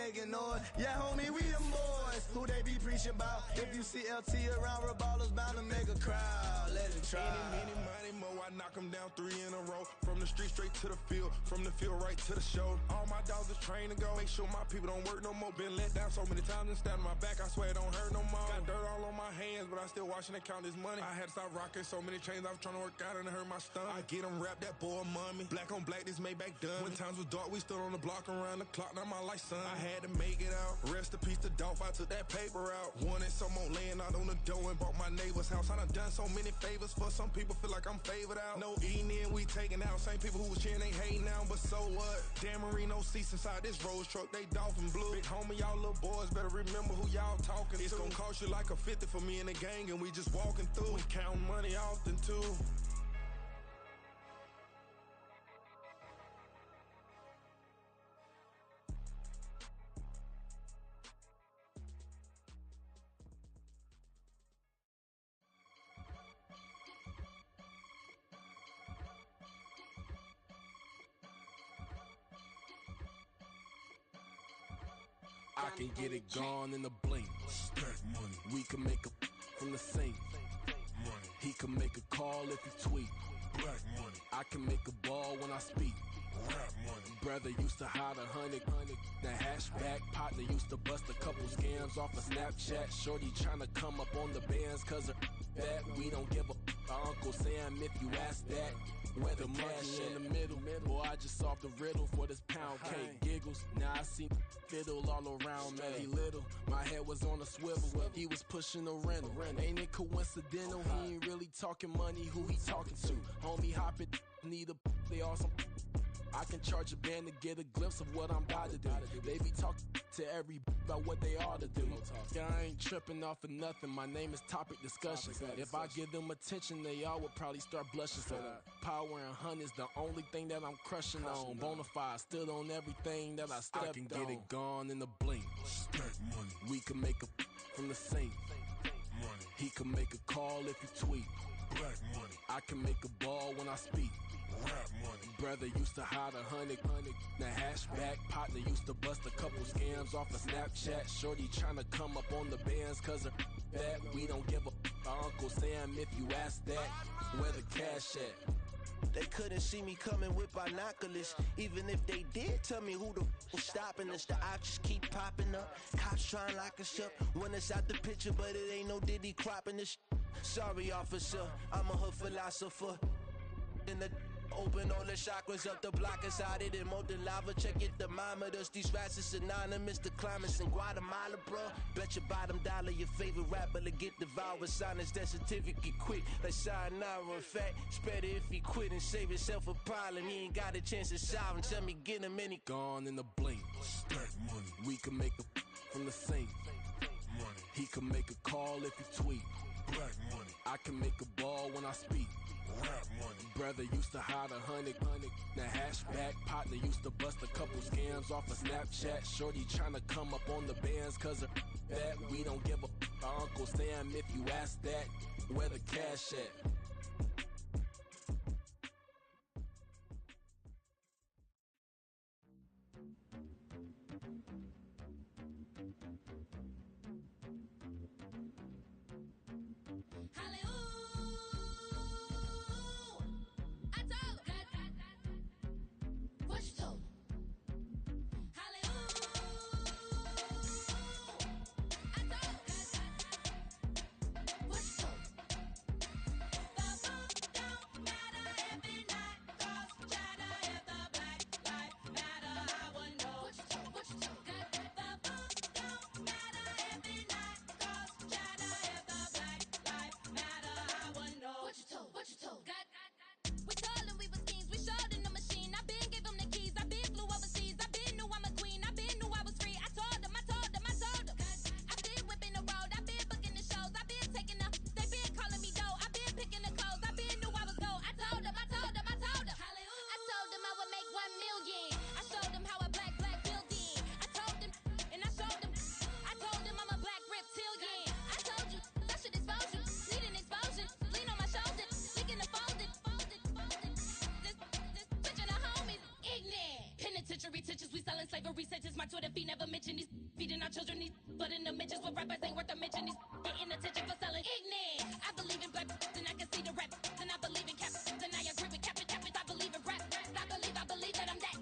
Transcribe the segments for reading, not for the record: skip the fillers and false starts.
making noise. Yeah, homie, we them boys. Who they be preaching about? If you see LT around, Reballo's bound to make a crowd. Let it try. Money, mo, I knock them down 3 in a row. From the street straight to the field, from the field right to the show. All my dogs is trained to go. Make sure my people don't work no more. Been let down so many times and stand on my back. I swear it don't hurt no more. Got dirt all on my hands, but I still watching and count this money. I had to stop rocking so many chains. I was trying to work out and it hurt my stomach. I get them rap that boy mommy. Black on black, this Maybach done. When times was dark, we stood on the block around the clock. Now my life, son. I had to make it out. Rest in peace to Dolph. I took that paper out. Wanted some more laying out on the dough and bought my neighbor's house. I done done so many favors for some people. Feel like I'm favored out. No eating in, we taking out. Same people who was cheering, they hating now, but so what? Dan Marino seats inside this Rolls truck, they dolphin blue. Big homie, y'all little boys better remember who y'all talking to. It's gonna cost you like a 50 for me and the gang, and we just walking through. We counting money often too. I can get it gone in a blink. Stack money. We can make a from the sink. Money. He can make a call if he tweet. Black money. I can make a ball when I speak. Rap money. Brother used to hide 100. The hashback partner used to bust a couple scams off of Snapchat. Shorty tryna come up on the bands cause of that. We don't give a Uncle Sam if you ask that. Where the cash in the middle. Boy, I just solved the riddle for this pound cake. Giggles, now I see fiddle all around me. He little, my head was on a swivel. He was pushing a rental. Ain't it coincidental? He ain't really talking money, who he talking to? Homie hoppin', need a, they awesome. I can charge a band to get a glimpse of what I'm about to do. They be talking to every about what they ought to do. Yeah, I ain't tripping off of nothing. My name is Topic Discussions. If I give them attention, they all would probably start blushing. So power and hunt is the only thing that I'm crushing on. Bonafide stood on everything that I stepped on. I can get it gone in a blink. Stack money. We can make a from the sink. Money. He can make a call if he tweet. Black money. I can make a ball when I speak. Rap money. Brother used to hide 100. The hashback partner used to bust a couple scams off of Snapchat. Shorty tryna come up on the bands cause of that. We don't give a Uncle Sam if you ask that. Where the cash at? They couldn't see me coming with binoculars. Even if they did, tell me who the was stopping us. The options keep popping up. Cops trying to lock us up. When it's out the picture, but it ain't no Diddy cropping this. Sorry, officer, I'm a hood philosopher. In the open all the chakras up the block inside it and molten lava. Check your thermometers. These rats is synonymous to climates in Guatemala, bro. Bet your bottom dollar your favorite rapper to get devoured. Sign his death certificate quick. Like sayonara. In fact, it's better if he quit and save himself a problem. He ain't got a chance to solve him. Tell me get him any gone in a blink. Stack money. We can make a from the sink. Money. He can make a call if he tweet. Black money. I can make a ball when I speak. Rap money. Brother used to hide 100. The hashback partner used to bust a couple scams off of Snapchat. Shorty tryna come up on the bands cause of that. We don't give a Uncle Sam if you ask that. Where the cash at? breeding our children. These but in the midgets with rappers ain't worth a mention. These getting attention for selling ignorant. I believe in black and I can see the rap. And I believe in cap. And I agree with cap. I believe in rap. I believe that I'm that.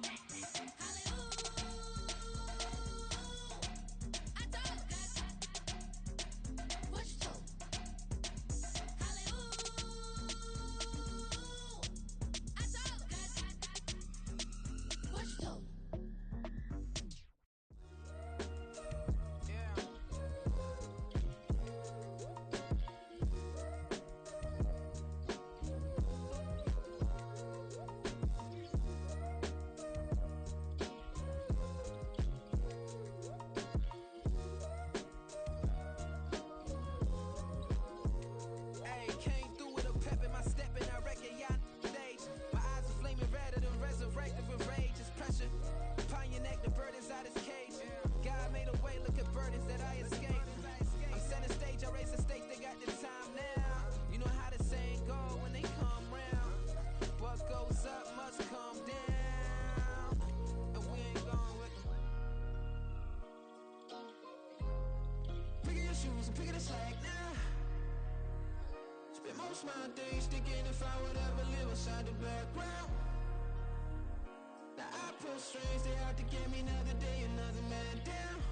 My days thinking if I would ever live inside the background. Now I pull strings, they out to get me another day, another man down.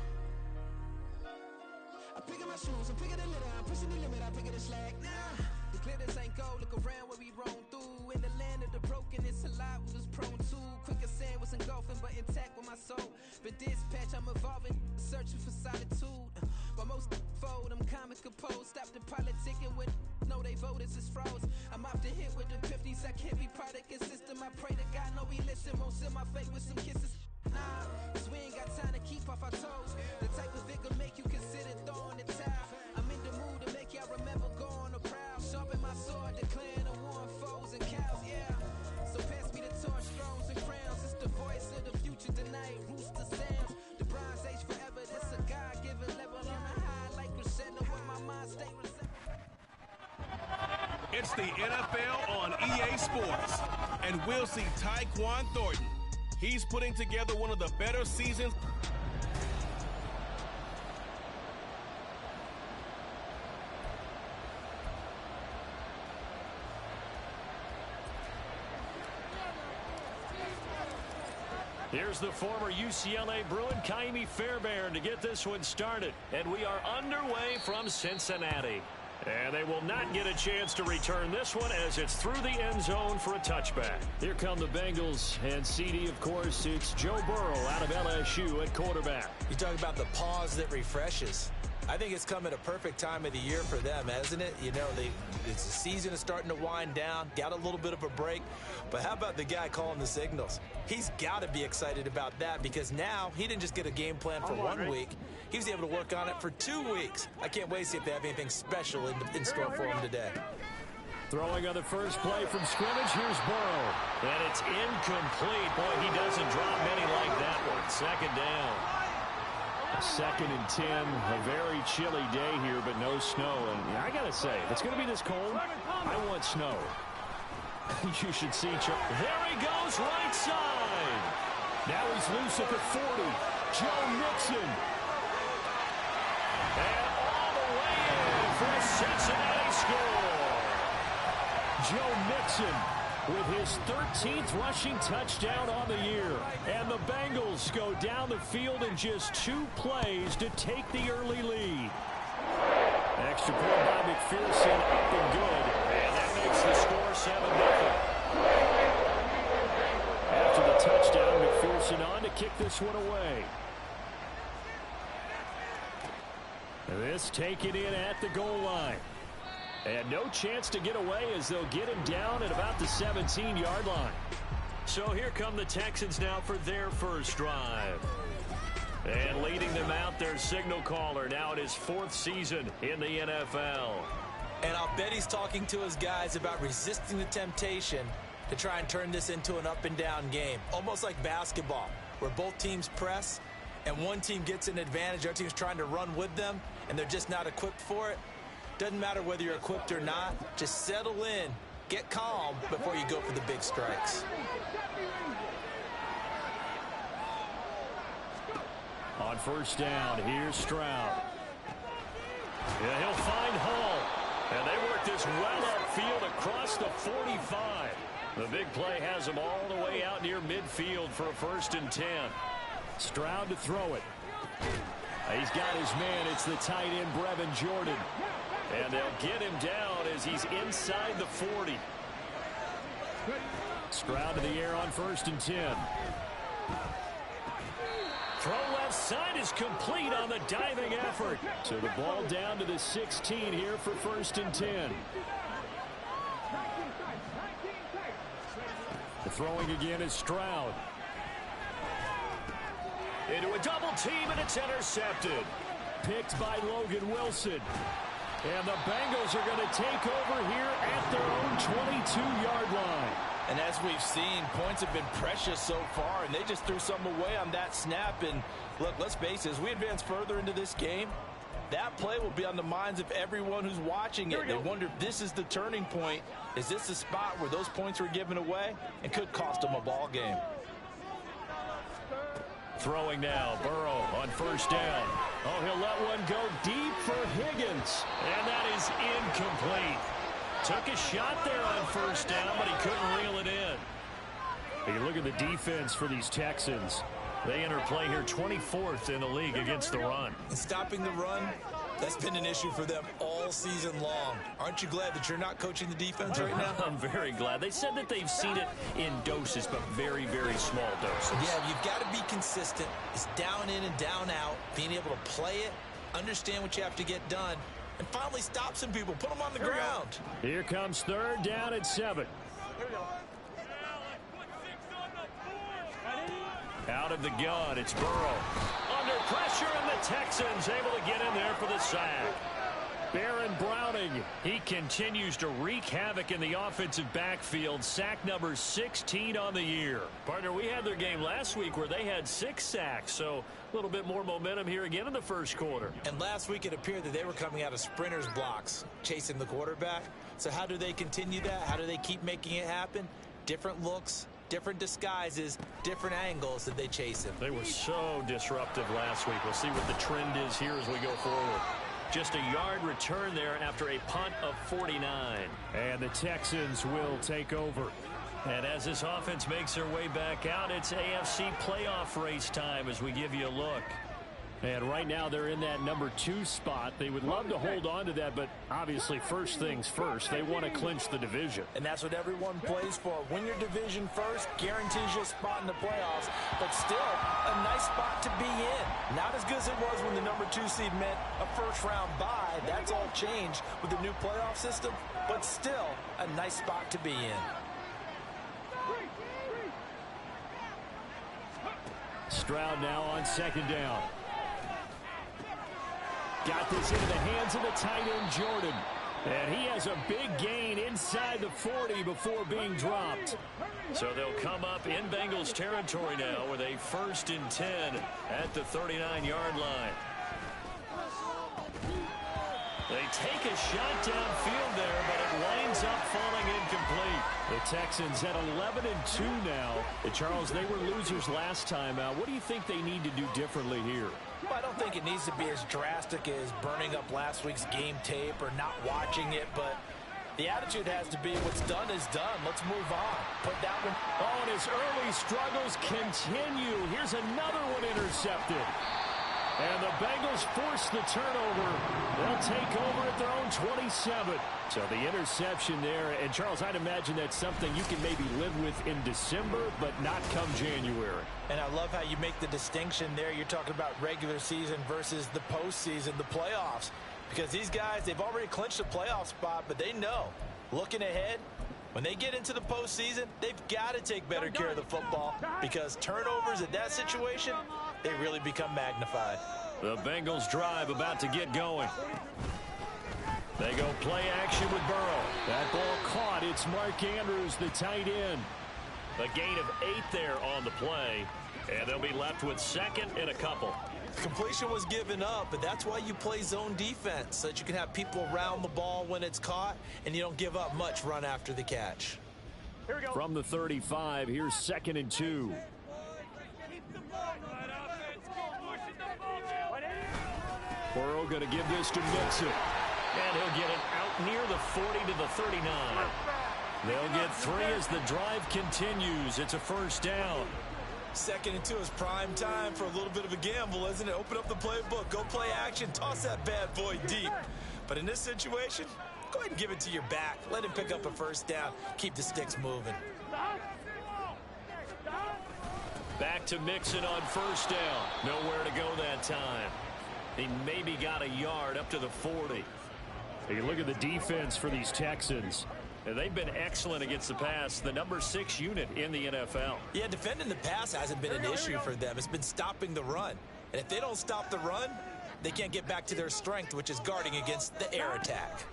I pick up my shoes, I'm picking the litter, I'm pushing the limit, I pick up the slack now. The glitters ain't gold, look around where we roam through. In the land of the broken, it's a lot we was prone to. Quicker sand was engulfing, but intact with my soul. But dispatch, I'm evolving, searching for solitude. But most fold, I'm comic composed. Stop the politicking when know they voters is froze. I'm off the hit with the 50s, I can't be product and system. I pray to God, no, he listen, won't seal my fate with some kisses. Nah, cause we ain't got time to keep off our toes. The type of vigor make you consider throwing the towel. I'm in the mood to make y'all remember going the proud. Sharpen my sword, declaring the war on foes and cows, yeah. So pass me the torch, thrones and crowns. It's the voice of the future tonight, rooster sounds. The Bronze Age forever, this a God-given level on a high like crescendo when my mind stay receptive. It's the NFL on EA Sports, and we'll see Tyquan Thornton. He's putting together one of the better seasons. Here's the former UCLA Bruin, Kaimi Fairbairn, to get this one started. And we are underway from Cincinnati. And they will not get a chance to return this one as it's through the end zone for a touchback. Here come the Bengals, and CD, of course, it's Joe Burrow out of LSU at quarterback. You talk about the pause that refreshes. I think it's come at a perfect time of the year for them, hasn't it? You know, the season is starting to wind down, got a little bit of a break. But how about the guy calling the signals? He's got to be excited about that because now he didn't just get a game plan for 1 week. He was able to work on it for 2 weeks. I can't wait to see if they have anything special in store for him today. Throwing on the first play from scrimmage, here's Burrow. And it's incomplete. Boy, he doesn't drop many like that one. Second down. 2nd and 10. A very chilly day here, but no snow. And I got to say, if it's going to be this cold, I want snow. You should see. There he goes, right side. Now he's loose at the 40. Joe Mixon. And all the way in for a Cincinnati score. Joe Mixon with his 13th rushing touchdown on the year. And the Bengals go down the field in just 2 plays to take the early lead. Extra point by McPherson, up and good. And that makes the score 7-0. After the touchdown, McPherson on to kick this one away. This taken in at the goal line. And no chance to get away as they'll get him down at about the 17-yard line. So here come the Texans now for their first drive. And leading them out, their signal caller, now in his 4th season in the NFL. And I'll bet he's talking to his guys about resisting the temptation to try and turn this into an up-and-down game. Almost like basketball, where both teams press, and one team gets an advantage, the other team's trying to run with them, and they're just not equipped for it. Doesn't matter whether you're equipped or not. Just settle in, get calm before you go for the big strikes. On first down, here's Stroud. Yeah, he'll find Hall. And they work this well upfield across the 45. The big play has him all the way out near midfield for a 1st and 10. Stroud to throw it. He's got his man. It's the tight end, Brevin Jordan. And they'll get him down as he's inside the 40. Stroud to the air on 1st and 10. Throw left side is complete on the diving effort. So the ball down to the 16 here for 1st and 10. The throwing again is Stroud. Into a double team, and it's intercepted. Picked by Logan Wilson. And the Bengals are going to take over here at their own 22-yard line. And as we've seen, points have been precious so far, and they just threw some away on that snap. And look, let's face it, as we advance further into this game, that play will be on the minds of everyone who's watching it. They wonder if this is the turning point. Is this the spot where those points were given away and could cost them a ball game? Throwing now, Burrow on first down. Oh, he'll let one go deep for Higgins. And that is incomplete. Took a shot there on first down, but he couldn't reel it in. You look at the defense for these Texans. They enter play here 24th in the league against the run. And stopping the run, that's been an issue for them all season long. Aren't you glad that you're not coaching the defense right now? I'm very glad. They said that they've seen it in doses, but very, very small doses. Yeah, you've got to be consistent. It's down in and down out, being able to play it, understand what you have to get done, and finally stop some people, put them on the ground. Here comes 3rd down and 7. Out of the gun, it's Burrow. Under pressure, and the Texans able to get in there for the sack. Baron Browning, he continues to wreak havoc in the offensive backfield. Sack number 16 on the year. Partner, we had their game last week where they had 6 sacks, so a little bit more momentum here again in the first quarter. And last week it appeared that they were coming out of sprinters blocks, chasing the quarterback. So how do they continue that? How do they keep making it happen? Different looks, different disguises, different angles that they chase him. They were so disruptive last week. We'll see what the trend is here as we go forward. Just a yard return there after a punt of 49. And the Texans will take over. And as this offense makes their way back out, it's AFC playoff race time as we give you a look. And right now they're in that number 2 spot. They would love to hold on to that, but obviously first things first. They want to clinch the division. And that's what everyone plays for. Win your division first, guarantees you a spot in the playoffs, but still a nice spot to be in. Not as good as it was when the number 2 seed meant a first-round bye. That's all changed with the new playoff system, but still a nice spot to be in. Stroud now on 2nd down. Got this into the hands of the tight end, Jordan. And he has a big gain inside the 40 before being dropped. So they'll come up in Bengals territory now with a 1st and 10 at the 39-yard line. They take a shot downfield there, but it winds up falling incomplete. The Texans at 11-2 now. Charles, they were losers last time out. What do you think they need to do differently here? Well, I don't think it needs to be as drastic as burning up last week's game tape or not watching it, but the attitude has to be what's done is done. Let's move on. Put that one. Oh, and his early struggles continue. Here's another one intercepted. And the Bengals force the turnover. They'll take over at their own 27. So the interception there. And, Charles, I'd imagine that's something you can maybe live with in December, but not come January. And I love how you make the distinction there. You're talking about regular season versus the postseason, the playoffs. Because these guys, they've already clinched a playoff spot, but they know, looking ahead, when they get into the postseason, they've got to take better care of the football because turnovers in that situation, they really become magnified. The Bengals drive about to get going. They go play action with Burrow. That ball caught. It's Mark Andrews, the tight end. A gain of 8 there on the play, and they'll be left with 2nd and a couple. Completion was given up, but that's why you play zone defense, so that you can have people around the ball when it's caught, and you don't give up much run after the catch. Here we go. From the 35, here's 2nd and 2. Burrow going to give this to Mixon. And he'll get it out near the 40 to the 39. They'll get 3 as the drive continues. It's a first down. 2nd and 2 is prime time for a little bit of a gamble, isn't it? Open up the playbook, go play action, toss that bad boy deep. But in this situation, go ahead and give it to your back. Let him pick up a first down. Keep the sticks moving. Back to Mixon on first down. Nowhere to go that time. He maybe got a yard up to the 40. You look at the defense for these Texans. They've been excellent against the pass, the number 6 unit in the NFL. Yeah, defending the pass hasn't been an issue for them. It's been stopping the run. And if they don't stop the run, they can't get back to their strength, which is guarding against the air attack.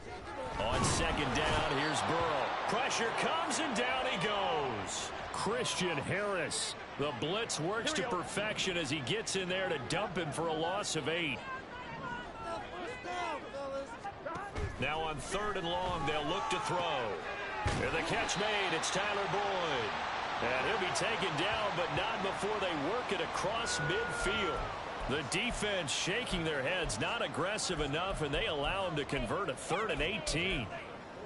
On second down, here's Burrow. Pressure comes, and down he goes. Christian Harris. The blitz works to perfection as he gets in there to dump him for a loss of 8. Now on 3rd and long, they'll look to throw. And the catch made, it's Tyler Boyd. And he'll be taken down, but not before they work it across midfield. The defense shaking their heads, not aggressive enough, and they allow him to convert a 3rd and 18.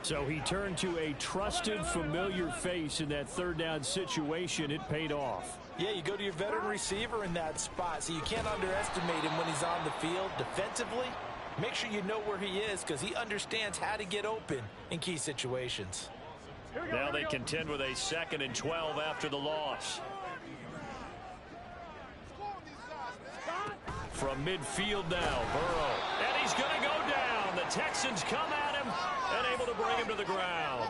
So he turned to a trusted, familiar face in that 3rd down situation. It paid off. Yeah, you go to your veteran receiver in that spot, so you can't underestimate him when he's on the field defensively. Make sure you know where he is because he understands how to get open in key situations. Now they contend with a 2nd and 12 after the loss. From midfield now, Burrow. And he's going to go down. The Texans come at him and able to bring him to the ground.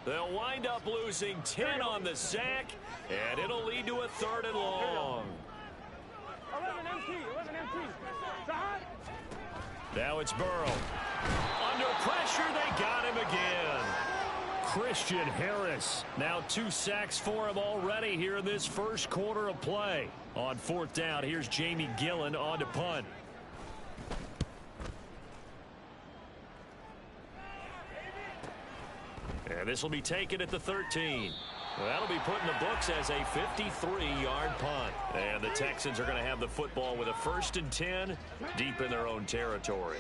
They'll wind up losing 10 on the sack, and it'll lead to a 3rd and long. 11 MT. Now it's Burrow. Under pressure, they got him again. Christian Harris. Now 2 sacks for him already here in this first quarter of play. On 4th down, here's Jamie Gillen on to punt. And this will be taken at the 13. That'll be put in the books as a 53-yard punt. And the Texans are going to have the football with a 1st and 10 deep in their own territory.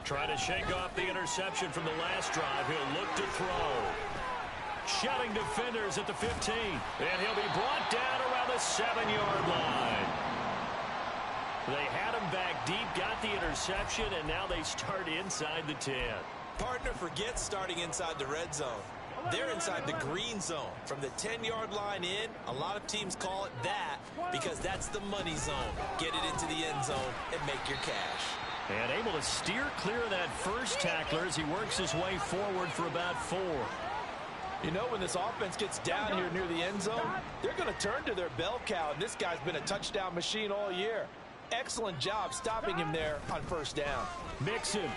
Trying to shake off the interception from the last drive. He'll look to throw. Shouting defenders at the 15. And he'll be brought down around the 7-yard line. They had him back deep, got the interception, and now they start inside the 10. Partner forgets starting inside the red zone. They're inside the green zone. From the 10-yard line in, a lot of teams call it that because that's the money zone. Get it into the end zone and make your cash. And able to steer clear of that first tackler as he works his way forward for about 4. You know, when this offense gets down here near the end zone, they're going to turn to their bell cow, and this guy's been a touchdown machine all year. Excellent job stopping him there on 1st down. Mixon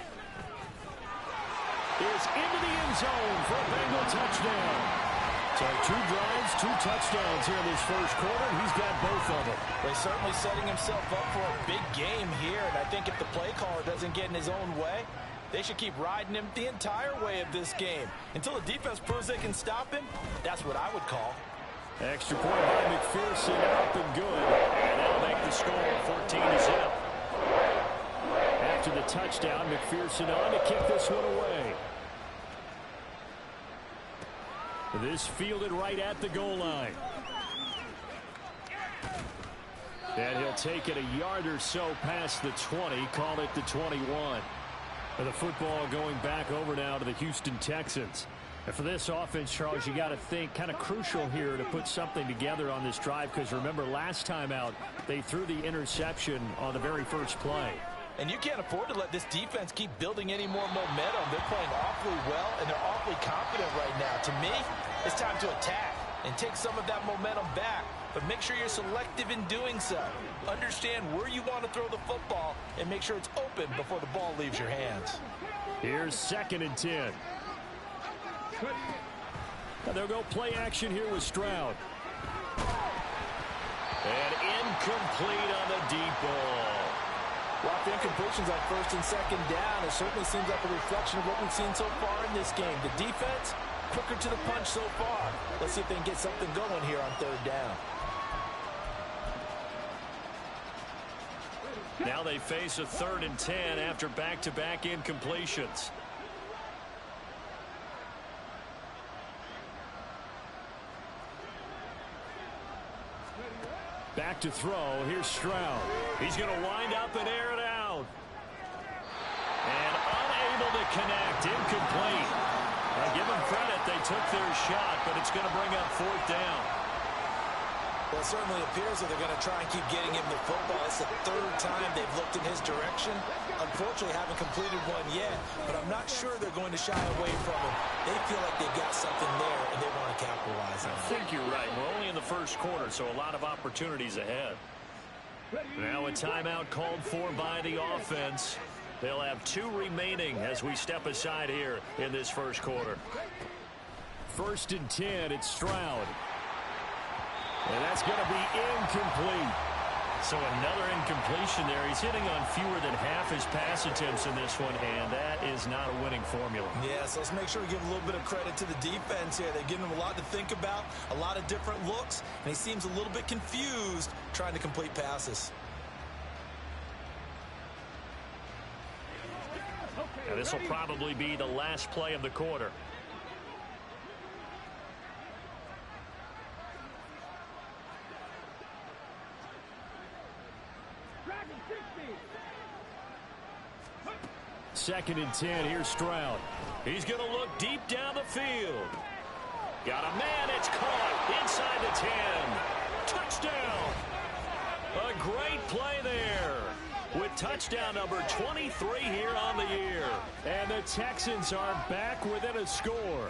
is into the end zone for a Bengal touchdown. So 2 drives, 2 touchdowns here in this first quarter, and he's got both of them. Well, he's certainly setting himself up for a big game here, and I think if the play caller doesn't get in his own way, they should keep riding him the entire way of this game. Until the defense proves they can stop him, that's what I would call. Extra point by McPherson, up and good. And that'll make the score 14-0. After the touchdown, McPherson on to kick this one away. This fielded right at the goal line. And he'll take it a yard or so past the 20, call it the 21. And the football going back over now to the Houston Texans. And for this offense, Charles, you got to think kind of crucial here to put something together on this drive because remember last time out they threw the interception on the very first play. And you can't afford to let this defense keep building any more momentum. They're playing awfully well and they're awfully confident right now. To me, it's time to attack and take some of that momentum back. But make sure you're selective in doing so. Understand where you want to throw the football and make sure it's open before the ball leaves your hands. Here's 2nd and 10. And they'll go play action here with Stroud. And incomplete on the deep ball. Well, the incompletions on 1st and 2nd down, it certainly seems like a reflection of what we've seen so far in this game. The defense, quicker to the punch so far. Let's see if they can get something going here on 3rd down. Now they face a 3rd and 10 after back-to-back incompletions. Back to throw. Here's Stroud. He's going to wind up and air it out. And unable to connect. Incomplete. Now give them credit. They took their shot, but it's going to bring up 4th down. Well, it certainly appears that they're going to try and keep getting him the football. It's the 3rd time they've looked in his direction. Unfortunately, haven't completed one yet, but I'm not sure they're going to shy away from him. They feel like they've got something there, and they want to capitalize on it. I think you're right. We're only in the first quarter, so a lot of opportunities ahead. Now a timeout called for by the offense. They'll have 2 remaining as we step aside here in this first quarter. 1st and 10, it's Stroud. And that's going to be incomplete. So another incompletion there. He's hitting on fewer than half his pass attempts in this one, and that is not a winning formula. Yeah, so let's make sure we give a little bit of credit to the defense here. They've given him a lot to think about, a lot of different looks, and he seems a little bit confused trying to complete passes. Now this will probably be the last play of the quarter. Second and 10. Here's Stroud. He's going to look deep down the field. Got a man. It's caught inside the 10. Touchdown. A great play there with touchdown number 23 here on the year. And the Texans are back within a score.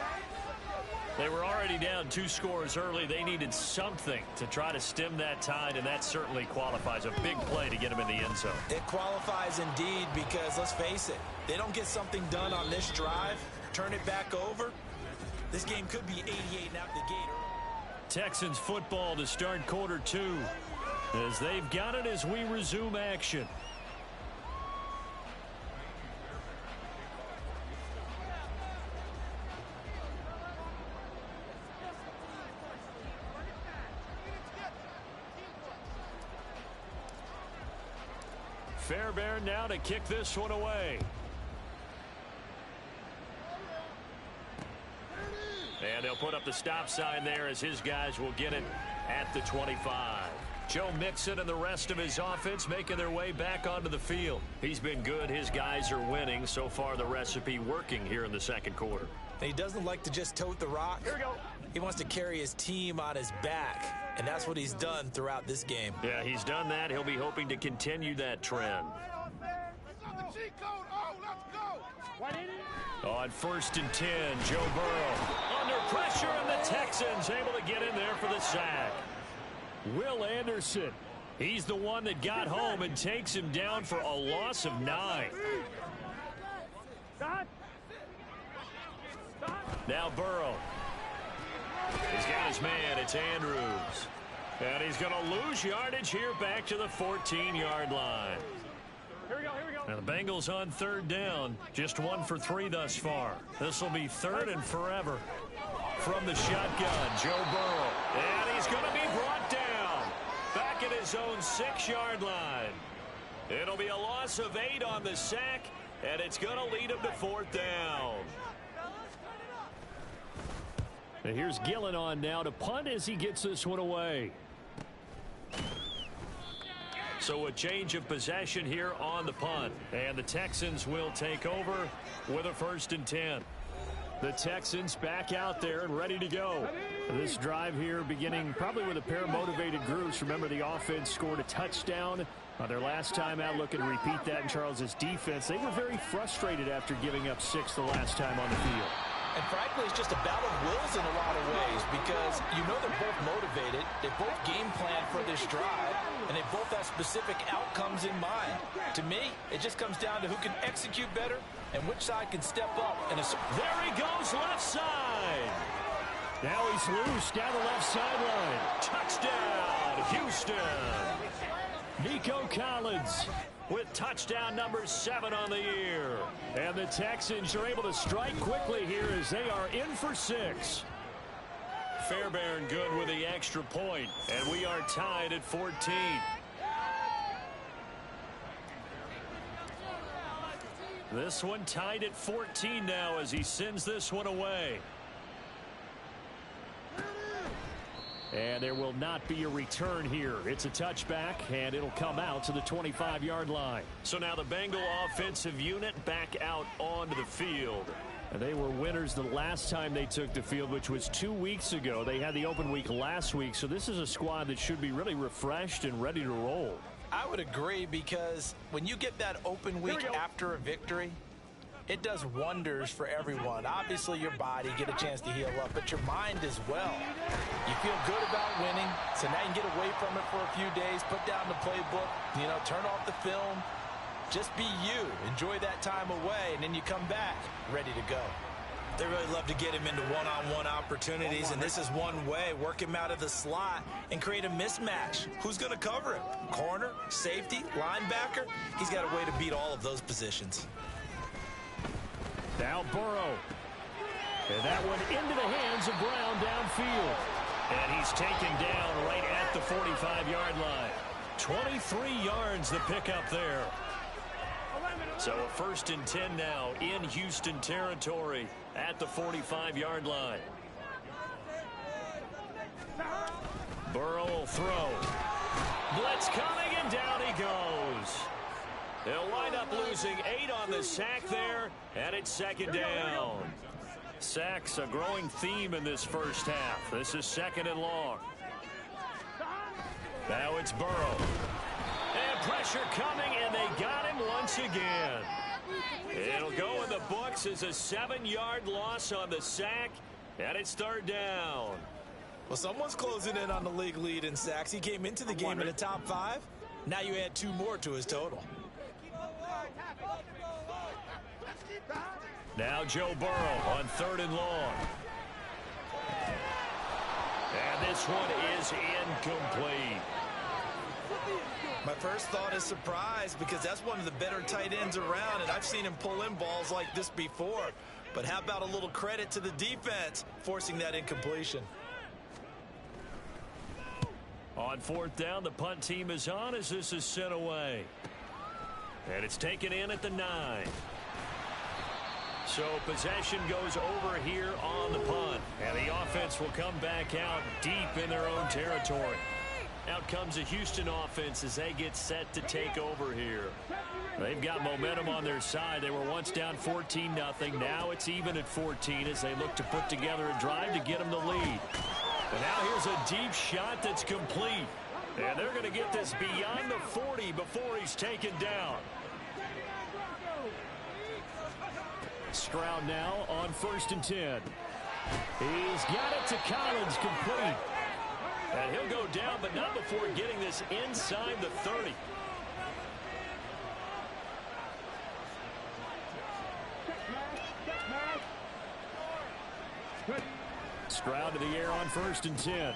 They were already down 2 scores early. They needed something to try to stem that tide, and that certainly qualifies. A big play to get them in the end zone. It qualifies indeed because, let's face it, they don't get something done on this drive, turn it back over, this game could be 88 out the gate. Texans football to start quarter 2 as they've got it as we resume action. Fairbairn now to kick this one away. And they'll put up the stop sign there as his guys will get it at the 25. Joe Mixon and the rest of his offense making their way back onto the field. He's been good. His guys are winning. So far, the recipe working here in the second quarter. He doesn't like to just tote the rock. Here we go. He wants to carry his team on his back, and that's what he's done throughout this game. Yeah, he's done that. He'll be hoping to continue that trend. On 1st and 10, Joe Burrow under pressure, and the Texans able to get in there for the sack. Will Anderson, he's the one that got home and takes him down for a loss of 9. Now Burrow. He's got his man. It's Andrews. And he's going to lose yardage here back to the 14-yard line. Here we go, here we go. Now the Bengals on 3rd down. Just 1 for 3 thus far. This will be 3rd and forever. From the shotgun, Joe Burrow. And he's going to be brought down. Back at his own 6-yard line. It'll be a loss of 8 on the sack, and it's going to lead him to 4th down. And here's Gillen on now to punt as he gets this one away. So a change of possession here on the punt. And the Texans will take over with a 1st and 10. The Texans back out there and ready to go. This drive here beginning probably with a pair of motivated groups. Remember, the offense scored a touchdown their last time out. Looking to repeat that in Charles's defense. They were very frustrated after giving up 6 the last time on the field. And frankly, it's just a battle of wills in a lot of ways because you know they're both motivated, they both game plan for this drive, and they both have specific outcomes in mind. To me, it just comes down to who can execute better and which side can step up. There he goes, left side. Now he's loose down the left sideline. Touchdown, Houston. Nico Collins with touchdown number 7 on the year. And the Texans are able to strike quickly here as they are in for 6. Fairbairn good with the extra point, and we are tied at 14. This one tied at 14 now as he sends this one away. And there will not be a return here. It's a touchback, and it'll come out to the 25-yard line. So now the Bengal offensive unit back out onto the field. And they were winners the last time they took the field, which was 2 weeks ago. They had the open week last week, so this is a squad that should be really refreshed and ready to roll. I would agree, because when you get that open week after a victory, it does wonders for everyone. Obviously, your body, get a chance to heal up, but your mind as well. You feel good about winning, so now you can get away from it for a few days, put down the playbook, turn off the film. Just be you. Enjoy that time away, and then you come back ready to go. They really love to get him into one-on-one opportunities, and this is one way. Work him out of the slot and create a mismatch. Who's going to cover him? Corner, safety, linebacker? He's got a way to beat all of those positions. Now Burrow. And that one into the hands of Brown downfield. And he's taken down right at the 45-yard line. 23 yards the pickup there. So a 1st and 10 now in Houston territory at the 45-yard line. Burrow will throw. Blitz coming, and down he goes. They'll wind up losing 8 on the sack there, and it's 2nd down. Sacks a growing theme in this first half. This is 2nd and long. Now it's Burrow. And pressure coming, and they got him once again. It'll go in the books as a 7-yard loss on the sack, and it's 3rd down. Well, someone's closing in on the league lead in sacks. He came into the game in the top 5. Now you add 2 more to his total. Now Joe Burrow on 3rd and long. And this one is incomplete. My first thought is surprise, because that's one of the better tight ends around, and I've seen him pull in balls like this before. But how about a little credit to the defense forcing that incompletion? On 4th down, the punt team is on as this is sent away. And it's taken in at the 9. So possession goes over here on the punt. And the offense will come back out deep in their own territory. Out comes the Houston offense as they get set to take over here. They've got momentum on their side. They were once down 14-0. Now it's even at 14 as they look to put together a drive to get them the lead. And now here's a deep shot that's complete. And they're going to get this beyond the 40 before he's taken down. Stroud now on 1st and 10. He's got it to Collins, complete. And he'll go down, but not before getting this inside the 30. Stroud to the air on 1st and 10.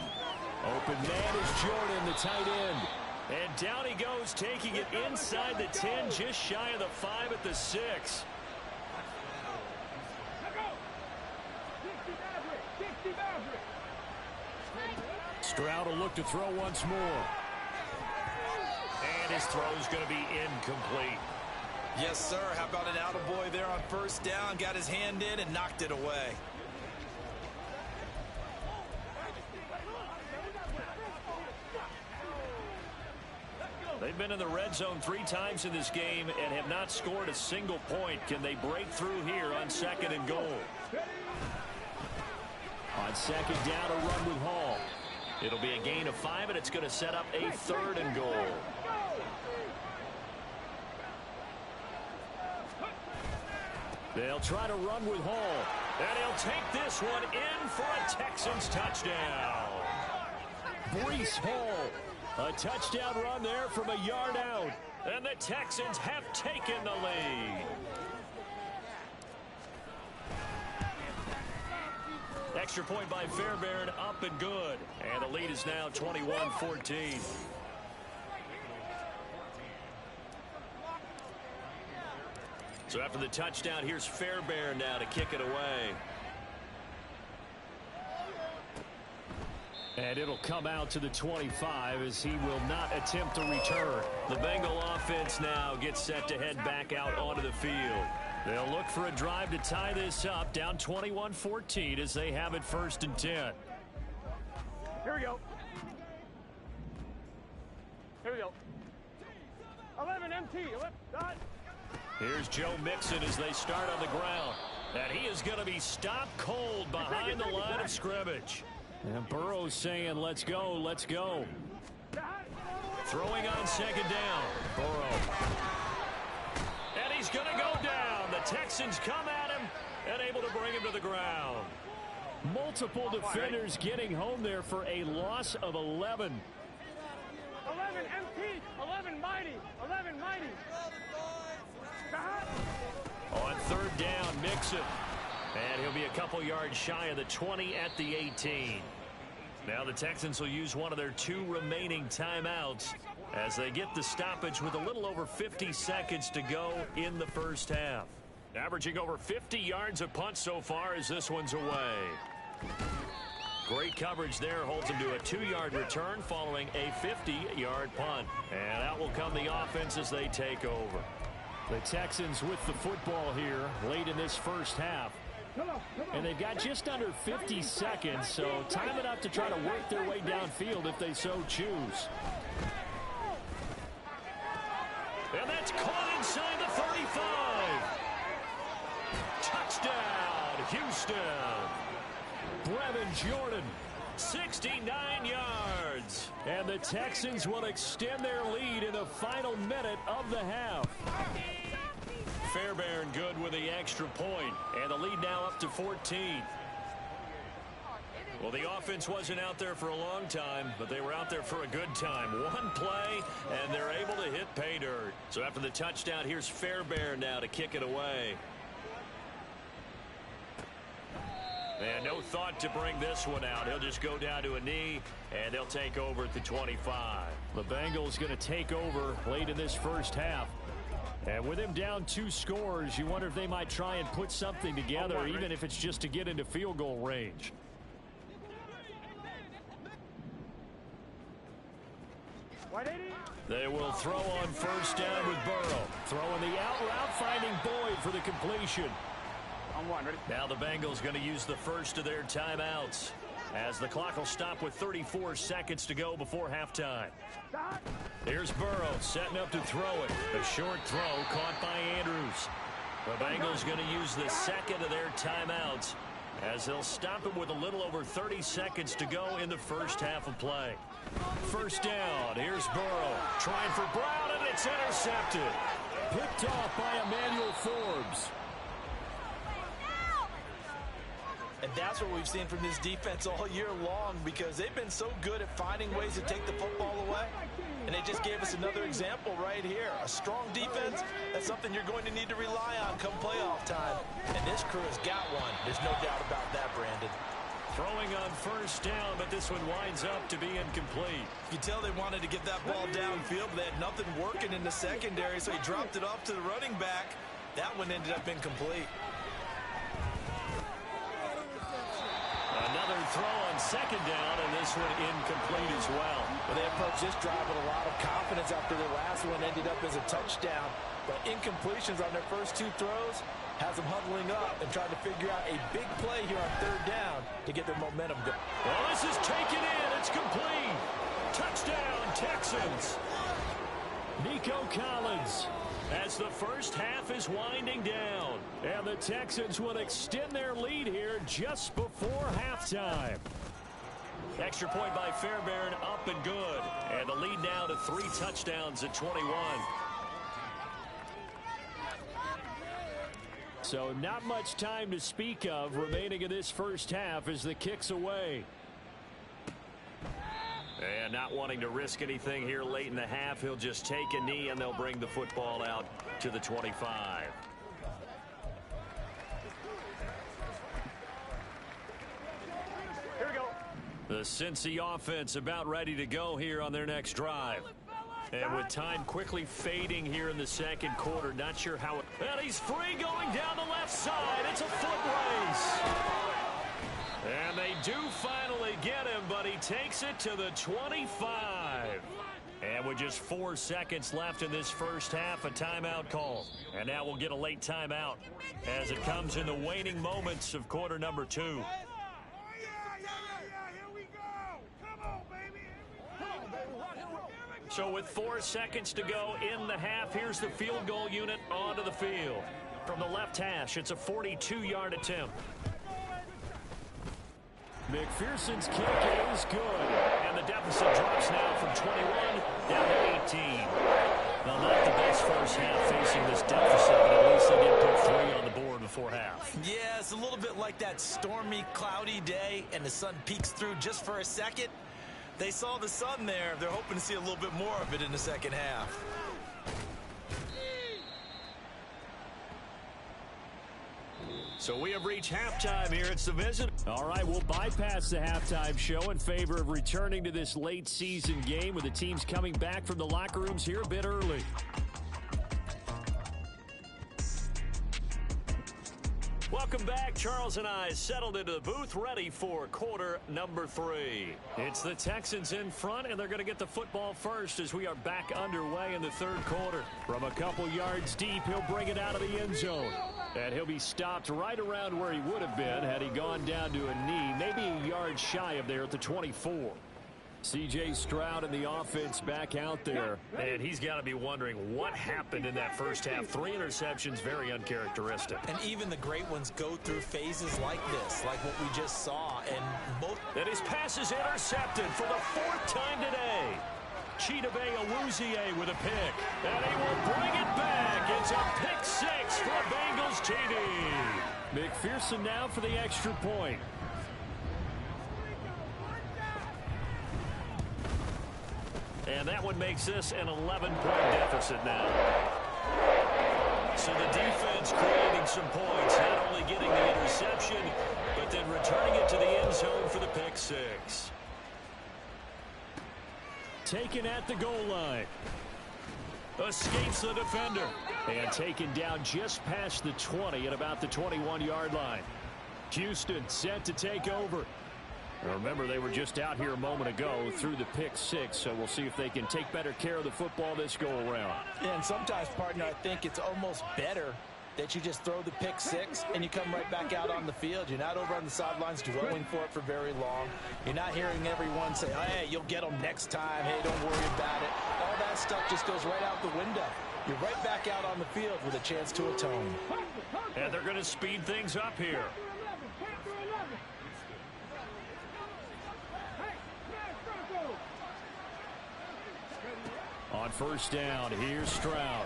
Open man is Jordan, the tight end. And down he goes, taking it inside the 10, just shy of the 5 at the 6. Stroud will look to throw once more. And his throw is going to be incomplete. Yes, sir. How about an attaboy there on 1st down? Got his hand in and knocked it away. They've been in the red zone 3 times in this game and have not scored a single point. Can they break through here on 2nd and goal? On 2nd down, a run with Hall. It'll be a gain of 5, and it's going to set up a 3rd and goal. They'll try to run with Hall. And he'll take this one in for a Texans touchdown. Breece Hall. A touchdown run there from a yard out. And the Texans have taken the lead. Extra point by Fairbairn, up and good. And the lead is now 21-14. So after the touchdown, here's Fairbairn now to kick it away. And it'll come out to the 25 as he will not attempt to return. The Bengal offense now gets set to head back out onto the field. They'll look for a drive to tie this up, down 21-14 as they have it 1st and 10. Here we go. Here we go. 11 MT. 11. Dot. Here's Joe Mixon as they start on the ground. And he is going to be stopped cold behind the line of scrimmage. And Burrow's saying, let's go, let's go. Throwing on 2nd down. Burrow. And he's going to go down. The Texans come at him and able to bring him to the ground. Multiple defenders getting home there for a loss of 11. 11 MT. 11 mighty. 11 mighty. On 3rd down, Mixon. And he'll be a couple yards shy of the 20 at the 18. Now the Texans will use one of their 2 remaining timeouts as they get the stoppage with a little over 50 seconds to go in the 1st half. Averaging over 50 yards a punt so far as this one's away. Great coverage there, holds him to a 2-yard return following a 50-yard punt. And out will come the offense as they take over. The Texans with the football here late in this 1st half. And they've got just under 50 seconds, so time enough to try to work their way downfield if they so choose. And that's caught inside the 35. Touchdown, Houston. Brevin Jordan, 69 yards. And the Texans will extend their lead in the final minute of the half. Fairbairn good with the extra point, and the lead now up to 14. Well, the offense wasn't out there for a long time, but they were out there for a good time. One play, and they're able to hit pay dirt. So after the touchdown, here's Fairbairn now to kick it away. And no thought to bring this one out. He'll just go down to a knee, and they'll take over at the 25. The Bengals going to take over late in this 1st half. And with him down 2 scores, you wonder if they might try and put something together, even if it's just to get into field goal range. They will throw on 1st down with Burrow. Throwing the out route, finding Boyd for the completion. Now the Bengals going to use the 1st of their timeouts as the clock will stop with 34 seconds to go before halftime. Here's Burrow setting up to throw it. A short throw caught by Andrews. The Bengals going to use the 2nd of their timeouts as they'll stop him with a little over 30 seconds to go in the 1st half of play. 1st down. Here's Burrow trying for Brown, and it's intercepted. Picked off by Emmanuel Forbes. And that's what we've seen from this defense all year long, because they've been so good at finding ways to take the football away. And they just gave us another example right here. A strong defense, that's something you're going to need to rely on come playoff time. And this crew has got one. There's no doubt about that, Brandon. Throwing on 1st down, but this one winds up to be incomplete. You tell they wanted to get that ball downfield, but they had nothing working in the secondary, so he dropped it off to the running back. That one ended up incomplete. Another throw on 2nd down, and this one incomplete as well. Well, they approached this drive with a lot of confidence after their last one ended up as a touchdown. But incompletions on their first 2 throws has them huddling up and trying to figure out a big play here on 3rd down to get their momentum going. Well, this is taken in. It's complete. Touchdown, Texans. Nico Collins as the 1st half is winding down. And the Texans will extend their lead here just before halftime. Extra point by Fairbairn, up and good. And the lead now to 3 touchdowns at 21. So not much time to speak of remaining in this 1st half as the kick's away. And not wanting to risk anything here late in the half, he'll just take a knee and they'll bring the football out to the 25. Here we go. The Cincy offense about ready to go here on their next drive. And with time quickly fading here in the 2nd quarter, not sure how it... And he's free going down the left side. It's a foot race. And they do finally get him, but he takes it to the 25. And with just 4 seconds left in this first half, a timeout call. And now we'll get a late timeout as it comes in the waning moments of quarter number 2. Here we go. Come on, baby. So with 4 seconds to go in the half, here's the field goal unit onto the field. From the left hash, it's a 42-yard attempt. McPherson's kick is good. And the deficit drops now from 21 down to 18. Now, not the best first half facing this deficit, but at least they did put 3 on the board before half. Yeah, it's a little bit like that stormy, cloudy day, and the sun peeks through just for a second. They saw the sun there. They're hoping to see a little bit more of it in the second half. So we have reached halftime here. It's the Visit. All right, we'll bypass the halftime show in favor of returning to this late season game with the teams coming back from the locker rooms here a bit early. Welcome back. Charles and I settled into the booth, ready for quarter number 3. It's the Texans in front, and they're going to get the football first as we are back underway in the third quarter. From a couple yards deep, he'll bring it out of the end zone. And he'll be stopped right around where he would have been had he gone down to a knee, maybe a yard shy of there at the 24. C.J. Stroud and the offense back out there. And he's got to be wondering what happened in that first half. 3 interceptions, very uncharacteristic. And even the great ones go through phases like this, like what we just saw. And his pass is intercepted for the 4th time today. Chidobe Awuzie with a pick. And he will bring it back. It's a pick 6 for Bengals TD. McPherson now for the extra point. And that one makes this an 11-point deficit now. So the defense creating some points, not only getting the interception, but then returning it to the end zone for the pick 6. Taken at the goal line. Escapes the defender. And taken down just past the 20 at about the 21-yard line. Houston set to take over. Remember, they were just out here a moment ago through the pick 6, so we'll see if they can take better care of the football this go-around. And sometimes, partner, I think it's almost better that you just throw the pick 6 and you come right back out on the field. You're not over on the sidelines dwelling for it for very long. You're not hearing everyone say, hey, you'll get them next time. Hey, don't worry about it. All that stuff just goes right out the window. You're right back out on the field with a chance to atone. And they're going to speed things up here. On first down, here's Stroud.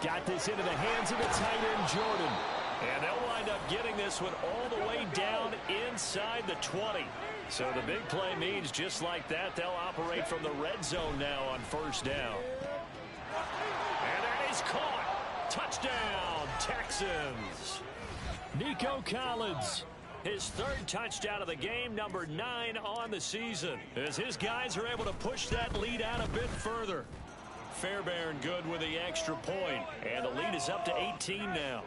Got this into the hands of the tight end, Jordan. And they'll wind up getting this one all the way down inside the 20. So the big play means just like that, they'll operate from the red zone now on first down. And that is caught. Touchdown, Texans. Nico Collins. His 3rd touchdown of the game, number 9 on the season, as his guys are able to push that lead out a bit further. Fairbairn good with the extra point, and the lead is up to 18 now.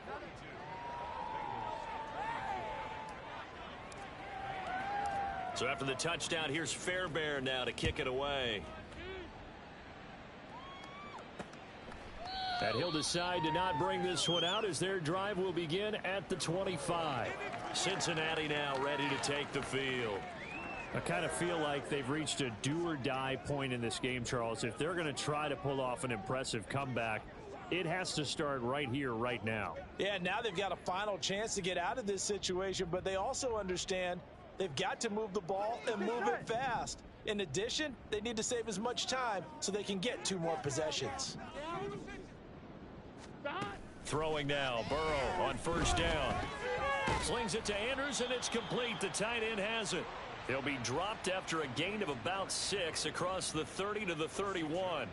So after the touchdown, here's Fairbairn now to kick it away. And he'll decide to not bring this one out as their drive will begin at the 25. Cincinnati now ready to take the field. I kind of feel like they've reached a do-or-die point in this game, Charles. If they're going to try to pull off an impressive comeback, it has to start right here, right now. Yeah, now they've got a final chance to get out of this situation, but they also understand they've got to move the ball and move it fast. In addition, they need to save as much time so they can get 2 more possessions. Throwing now, Burrow on first down. Slings it to Andrews, and it's complete. The tight end has it. He'll be dropped after a gain of about 6 across the 30 to the 31.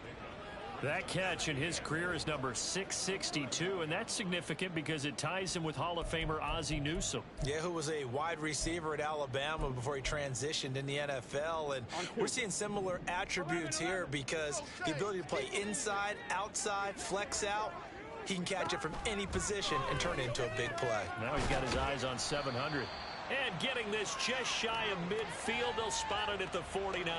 That catch in his career is number 662, and that's significant because it ties him with Hall of Famer Ozzie Newsome. Yeah, who was a wide receiver at Alabama before he transitioned in the NFL. And we're seeing similar attributes here because the ability to play inside, outside, flex out, he can catch it from any position and turn it into a big play. Now he's got his eyes on 700. And getting this just shy of midfield, they'll spot it at the 49.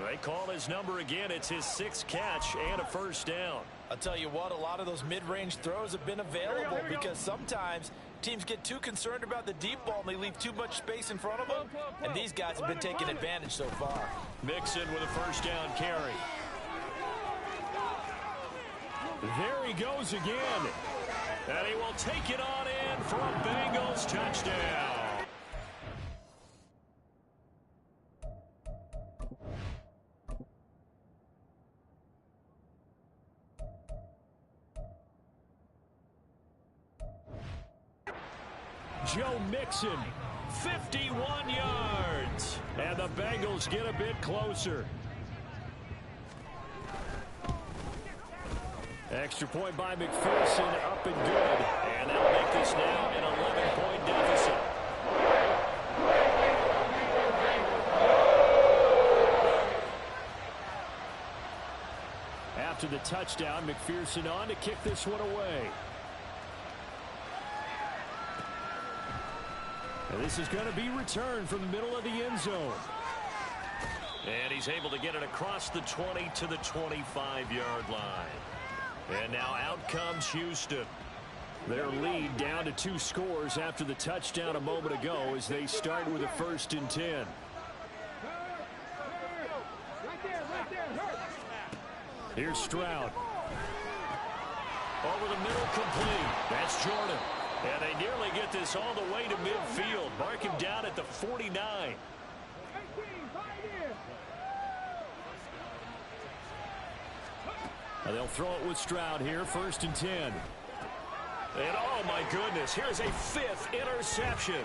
They call his number again. It's his 6th catch and a first down. I'll tell you what, a lot of those mid-range throws have been available because sometimes teams get too concerned about the deep ball and they leave too much space in front of them. And these guys have been taking advantage so far. Mixon with a first down carry. There he goes again. And he will take it on in for a Bengals touchdown. Joe Mixon, 51 yards. And the Bengals get a bit closer. Extra point by McPherson, up and good. And that'll make this now an 11-point deficit. After the touchdown, McPherson on to kick this one away. And this is going to be returned from the middle of the end zone. And he's able to get it across the 20 to the 25-yard line. And now out comes Houston. Their lead down to 2 scores after the touchdown a moment ago as they start with a 1st and 10. Here's Stroud. Over the middle, complete. That's Jordan. And they nearly get this all the way to midfield. Mark him down at the 49. And they'll throw it with Stroud here, 1st and 10. And oh my goodness, here's a 5th interception.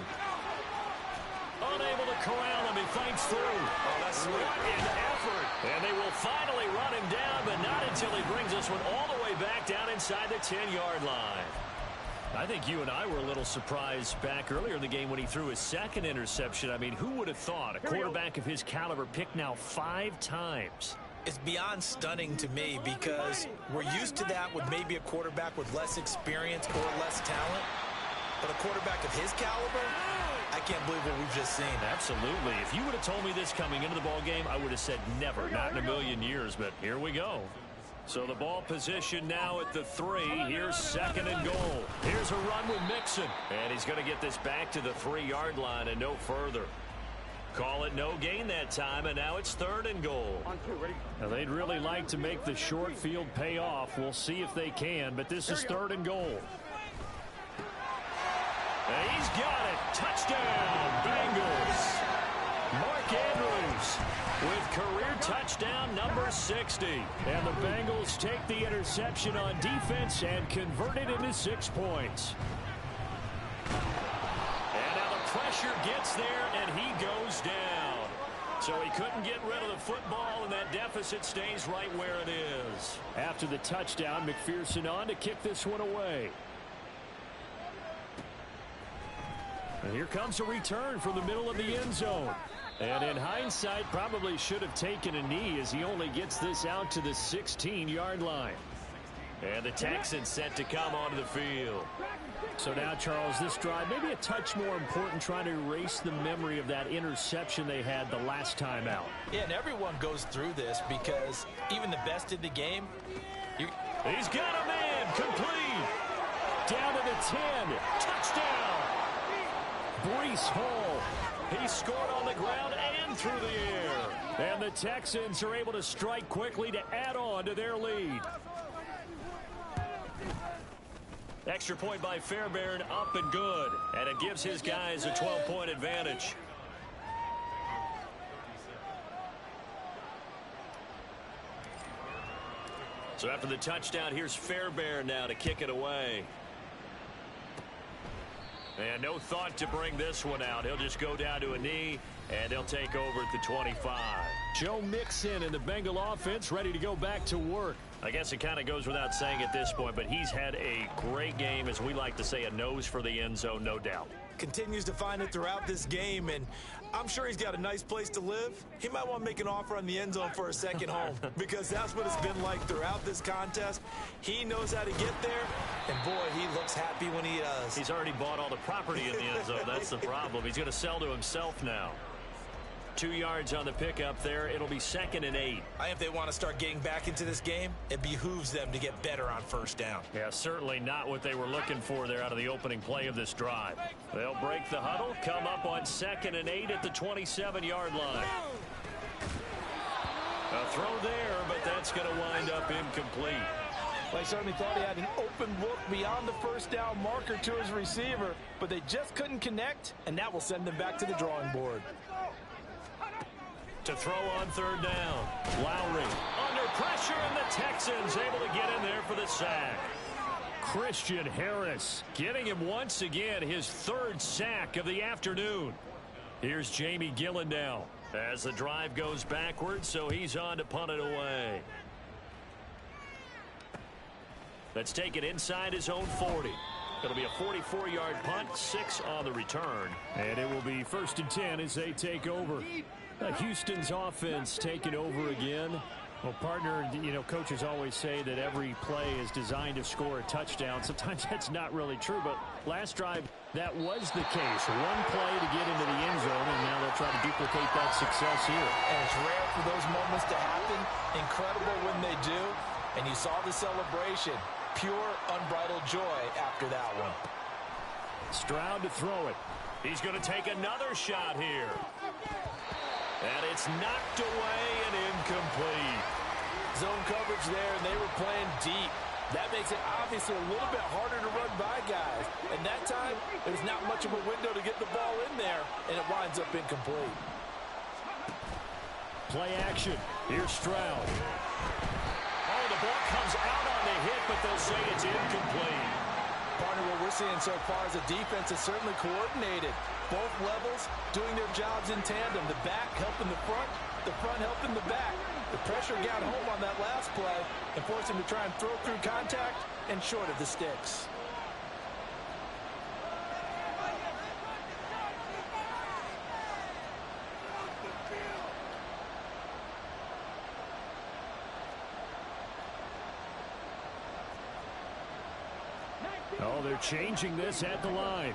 Unable to corral him, he fights through. Oh, that's sweet. What an effort. And they will finally run him down, but not until he brings this one all the way back down inside the 10-yard line. I think you and I were a little surprised back earlier in the game when he threw his 2nd interception. I mean, who would have thought a quarterback of his caliber picked now 5 times? It's beyond stunning to me because we're used to that with maybe a quarterback with less experience or less talent. But a quarterback of his caliber, I can't believe what we've just seen. Absolutely. If you would have told me this coming into the ball game, I would have said never, not in a million years. But here we go. So the ball position now at the 3. Here's 2nd and goal. Here's a run with Mixon. And he's going to get this back to the 3-yard line and no further. Call it no gain that time, and now it's 3rd and goal. Now they'd really like to make the short field pay off. We'll see if they can, but this is 3rd and goal. And he's got it. Touchdown, Bengals. Mark Andrews with career touchdown number 60. And the Bengals take the interception on defense and convert it into 6 points. And now the pressure gets there, and he goes down. So he couldn't get rid of the football, and that deficit stays right where it is. After the touchdown, McPherson on to kick this one away. And here comes a return from the middle of the end zone. And in hindsight, probably should have taken a knee as he only gets this out to the 16-yard line. And the Texans set to come onto the field. So now, Charles, this drive maybe a touch more important, trying to erase the memory of that interception they had the last time out. Yeah, and everyone goes through this because even the best in the game. He's got a man, complete. Down to the 10. Touchdown. Breece Hall. He scored on the ground and through the air. And the Texans are able to strike quickly to add on to their lead. Extra point by Fairbairn, up and good. And it gives his guys a 12-point advantage. So after the touchdown, here's Fairbairn now to kick it away. And no thought to bring this one out. He'll just go down to a knee, and he'll take over at the 25. Joe Mixon and the Bengal offense ready to go back to work. I guess it kind of goes without saying at this point, but he's had a great game, as we like to say, a nose for the end zone, no doubt. continues to find it throughout this game, and I'm sure he's got a nice place to live. He might want to make an offer on the end zone for a second home because that's what it's been like throughout this contest. He knows how to get there, and boy, he looks happy when he does. He's already bought all the property in the end zone. That's the problem. He's going to sell to himself now. 2 yards on the pickup there. It'll be 2nd and 8. I think if they want to start getting back into this game, it behooves them to get better on first down. Yeah, certainly not what they were looking for there out of the opening play of this drive. They'll break the huddle, come up on 2nd and 8 at the 27-yard line. A throw there, but that's going to wind up incomplete. Well, he certainly thought he had an open look beyond the first down marker to his receiver, but they just couldn't connect, and that will send them back to the drawing board. To throw on 3rd down. Lowry under pressure, and the Texans able to get in there for the sack. Christian Harris getting him once again his 3rd sack of the afternoon. Here's Jamie Gillen now as the drive goes backwards, so he's on to punt it away. Let's take it inside his own 40. It'll be a 44-yard punt, 6 on the return. And it will be 1st and 10 as they take over. Houston's offense taking over again. Well, partner, coaches always say that every play is designed to score a touchdown. Sometimes that's not really true, but last drive, that was the case. One play to get into the end zone, and now they'll try to duplicate that success here. And it's rare for those moments to happen. Incredible when they do. And you saw the celebration. Pure, unbridled joy after that one. Stroud to throw it. He's going to take another shot here. And it's knocked away and incomplete. Zone coverage there, and they were playing deep. That makes it obviously a little bit harder to run by guys. And that time, there's not much of a window to get the ball in there, and it winds up incomplete. Play action. Here's Stroud. Oh, the ball comes out on the hit, but they'll say it's incomplete. Partner, what we're seeing so far is a defense that's certainly coordinated. Both levels doing their jobs in tandem. The back helping the front helping the back. The pressure got home on that last play and forced him to try and throw through contact and short of the sticks. Oh, they're changing this at the line.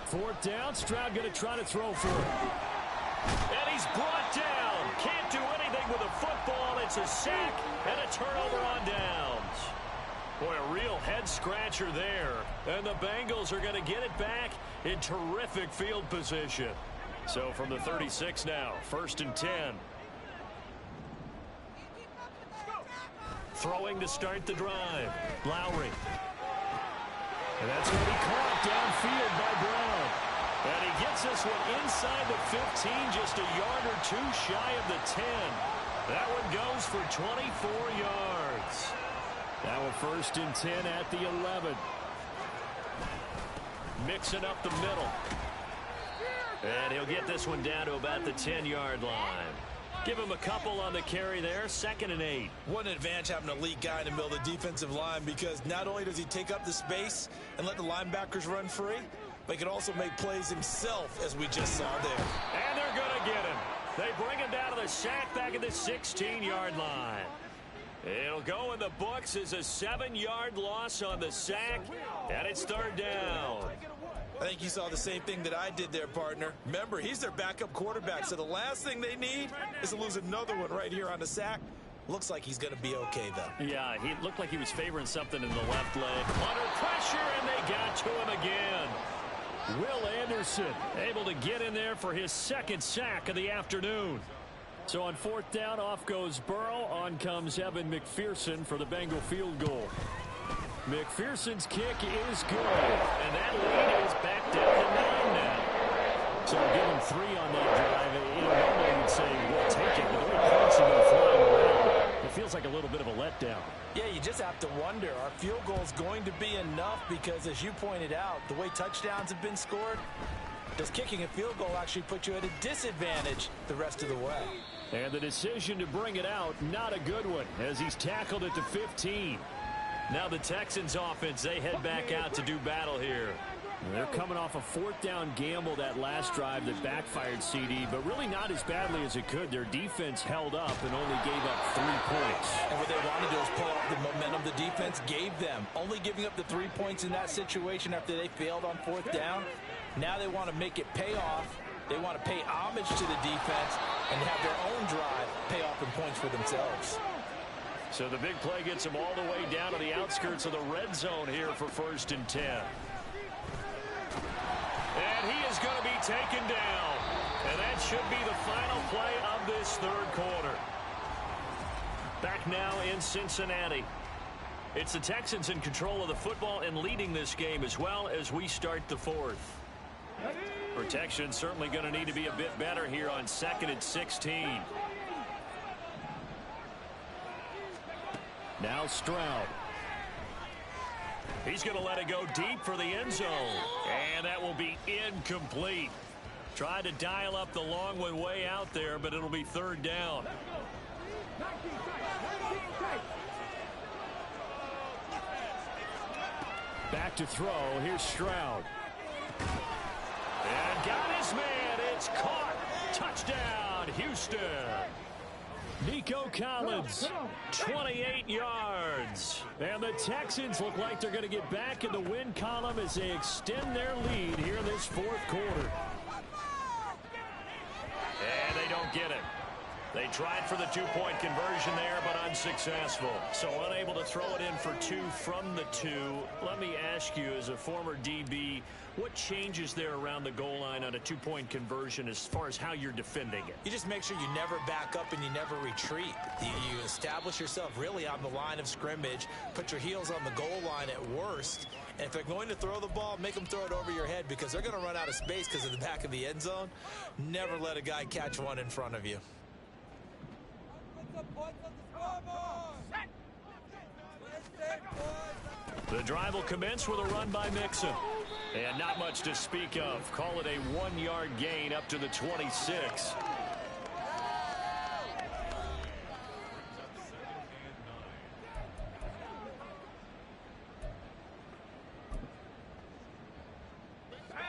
4th down. Stroud going to try to throw for it. And he's brought down. Can't do anything with a football. It's a sack and a turnover on downs. Boy, a real head-scratcher there. And the Bengals are going to get it back in terrific field position. So from the 36 now, 1st and 10. Throwing to start the drive. Lowry. And that's going to be caught downfield by Brown. And he gets this one inside the 15, just a yard or 2 shy of the 10. That one goes for 24 yards. Now a 1st and 10 at the 11. Mixing up the middle. And he'll get this one down to about the 10-yard line. Give him a couple on the carry there. 2nd and 8. What an advantage having an elite guy in the middle of the defensive line, because not only does he take up the space and let the linebackers run free, but he can also make plays himself, as we just saw there. And they're going to get him. They bring him down to the sack back at the 16-yard line. It'll go in the books as a 7-yard loss on the sack, and it's 3rd down. I think you saw the same thing that I did there, partner. Remember, he's their backup quarterback, so the last thing they need is to lose another one right here on the sack. Looks like he's going to be okay, though. Yeah, he looked like he was favoring something in the left leg. Under pressure, and they got to him again. Will Anderson able to get in there for his 2nd sack of the afternoon. So on 4th down, off goes Burrow. On comes Evan McPherson for the Bengal field goal. McPherson's kick is good, and that lead is back down to 9 now. So give him 3 on that drive. Normally you'd say, we'll take it, but the way points have been flying around, it feels like a little bit of a letdown. Yeah, you just have to wonder, are field goals going to be enough? Because as you pointed out, the way touchdowns have been scored, does kicking a field goal actually put you at a disadvantage the rest of the way? And the decision to bring it out, not a good one, as he's tackled at the 15. Now the Texans offense, they head back out to do battle here. They're coming off a fourth-down gamble that last drive that backfired, CD, but really not as badly as it could. Their defense held up and only gave up 3 points. And what they wanted to do is pull off the momentum the defense gave them. Only giving up the 3 points in that situation after they failed on fourth down. Now they want to make it pay off. They want to pay homage to the defense and have their own drive pay off in points for themselves. So the big play gets them all the way down to the outskirts of the red zone here for 1st and 10. And he is going to be taken down. And that should be the final play of this 3rd quarter. Back now in Cincinnati. It's the Texans in control of the football and leading this game as well as we start the 4th. Protection certainly going to need to be a bit better here on 2nd and 16. Now Stroud. He's going to let it go deep for the end zone. And that will be incomplete. Tried to dial up the long one way out there, but it'll be 3rd down. Back to throw. Here's Stroud. And got his man. It's caught. Touchdown, Houston. Nico Collins, 28 yards. And the Texans look like they're going to get back in the win column as they extend their lead here in this 4th quarter. And they don't get it. They tried for the 2-point conversion there, but unsuccessful. So unable to throw it in for 2 from the 2. Let me ask you, as a former DB, what changes there around the goal line on a 2-point conversion as far as how you're defending it? You just make sure you never back up and you never retreat. You establish yourself really on the line of scrimmage, put your heels on the goal line at worst, and if they're going to throw the ball, make them throw it over your head because they're going to run out of space because of the back of the end zone. Never let a guy catch one in front of you. The drive will commence with a run by Mixon. And not much to speak of. Call it a 1-yard gain up to the 26.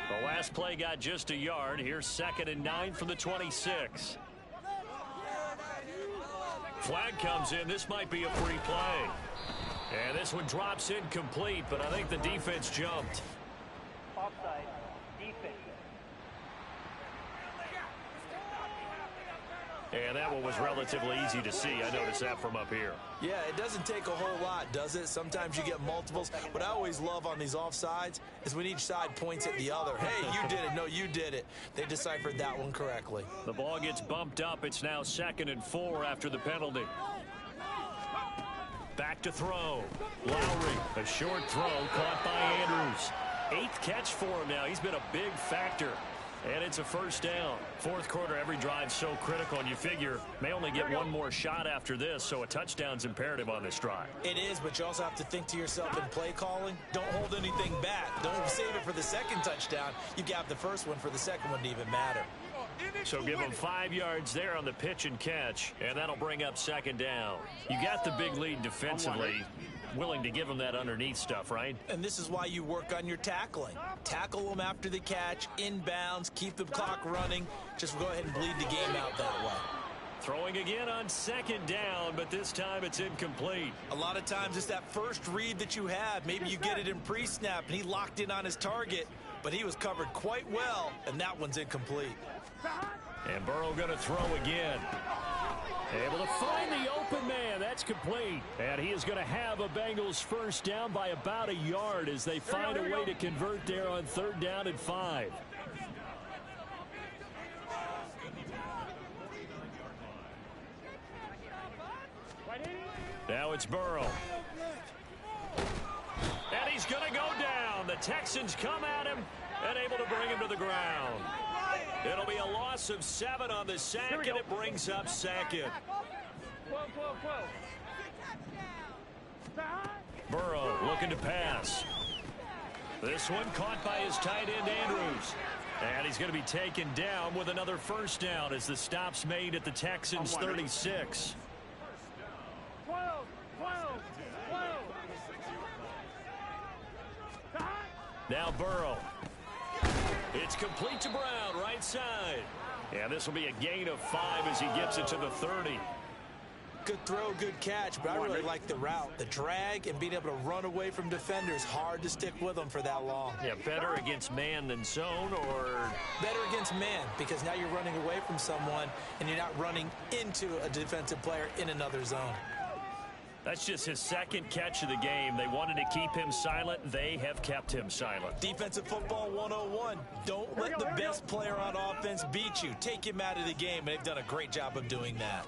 The last play got just a yard. Here's 2nd and 9 from the 26. Flag comes in. This might be a free play. And this one drops incomplete, but I think the defense jumped. Offside. Defense. And that one was relatively easy to see. I noticed that from up here. Yeah, it doesn't take a whole lot, does it? Sometimes you get multiples. What I always love on these offsides is when each side points at the other. Hey, you did it. No, you did it. They deciphered that one correctly. The ball gets bumped up. It's now 2nd and 4 after the penalty. Back to throw. Lowry, a short throw caught by Andrews. 8th catch for him now. He's been a big factor. And it's a 1st down. 4th quarter, every drive's so critical, and you figure may only get one more shot after this, so a touchdown's imperative on this drive. It is, but you also have to think to yourself in play calling, don't hold anything back. Don't save it for the 2nd touchdown. You got the 1st one for the 2nd one to even matter. So give them 5 yards there on the pitch and catch, and that'll bring up 2nd down. You got the big lead defensively. Willing to give them that underneath stuff, right? And this is why you work on your tackling. Tackle them after the catch, inbounds, keep the clock running. Just go ahead and bleed the game out that way. Throwing again on 2nd down, but this time it's incomplete. A lot of times it's that first read that you have. Maybe you get it in pre-snap, and he locked in on his target, but he was covered quite well, and that one's incomplete. And Burrow going to throw again. Able to find the open man. That's complete. And he is going to have a Bengals 1st down by about a yard as they find a way to convert there on 3rd down and 5. Now it's Burrow. And he's going to go down. The Texans come at him and able to bring him to the ground. It'll be a loss of 7 on the sack, and it brings up 2nd. Burrow looking to pass. This one caught by his tight end, Andrews. And he's going to be taken down with another 1st down as the stop's made at the Texans' 36. Now Burrow. It's complete to Brown, right side. Yeah, this will be a gain of 5 as he gets it to the 30. Good throw, good catch, but I really like the route. The drag and being able to run away from defenders, hard to stick with them for that long. Yeah, better against man than zone, or? Better against man, because now you're running away from someone and you're not running into a defensive player in another zone. That's just his second catch of the game. They wanted to keep him silent. They have kept him silent. Defensive football 101. Don't let the best player on offense beat you. Take him out of the game, and they've done a great job of doing that.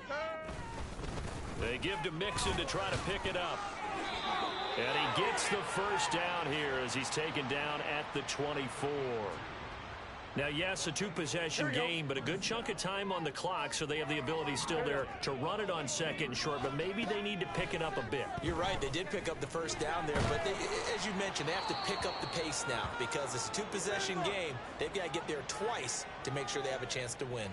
They give to Mixon to try to pick it up. And he gets the first down here as he's taken down at the 24. Now, yes, a two-possession game, but a good chunk of time on the clock, so they have the ability still there to run it on second and short, but maybe they need to pick it up a bit. You're right. They did pick up the first down there, but as you mentioned, they have to pick up the pace now because it's a two-possession game. They've got to get there twice to make sure they have a chance to win.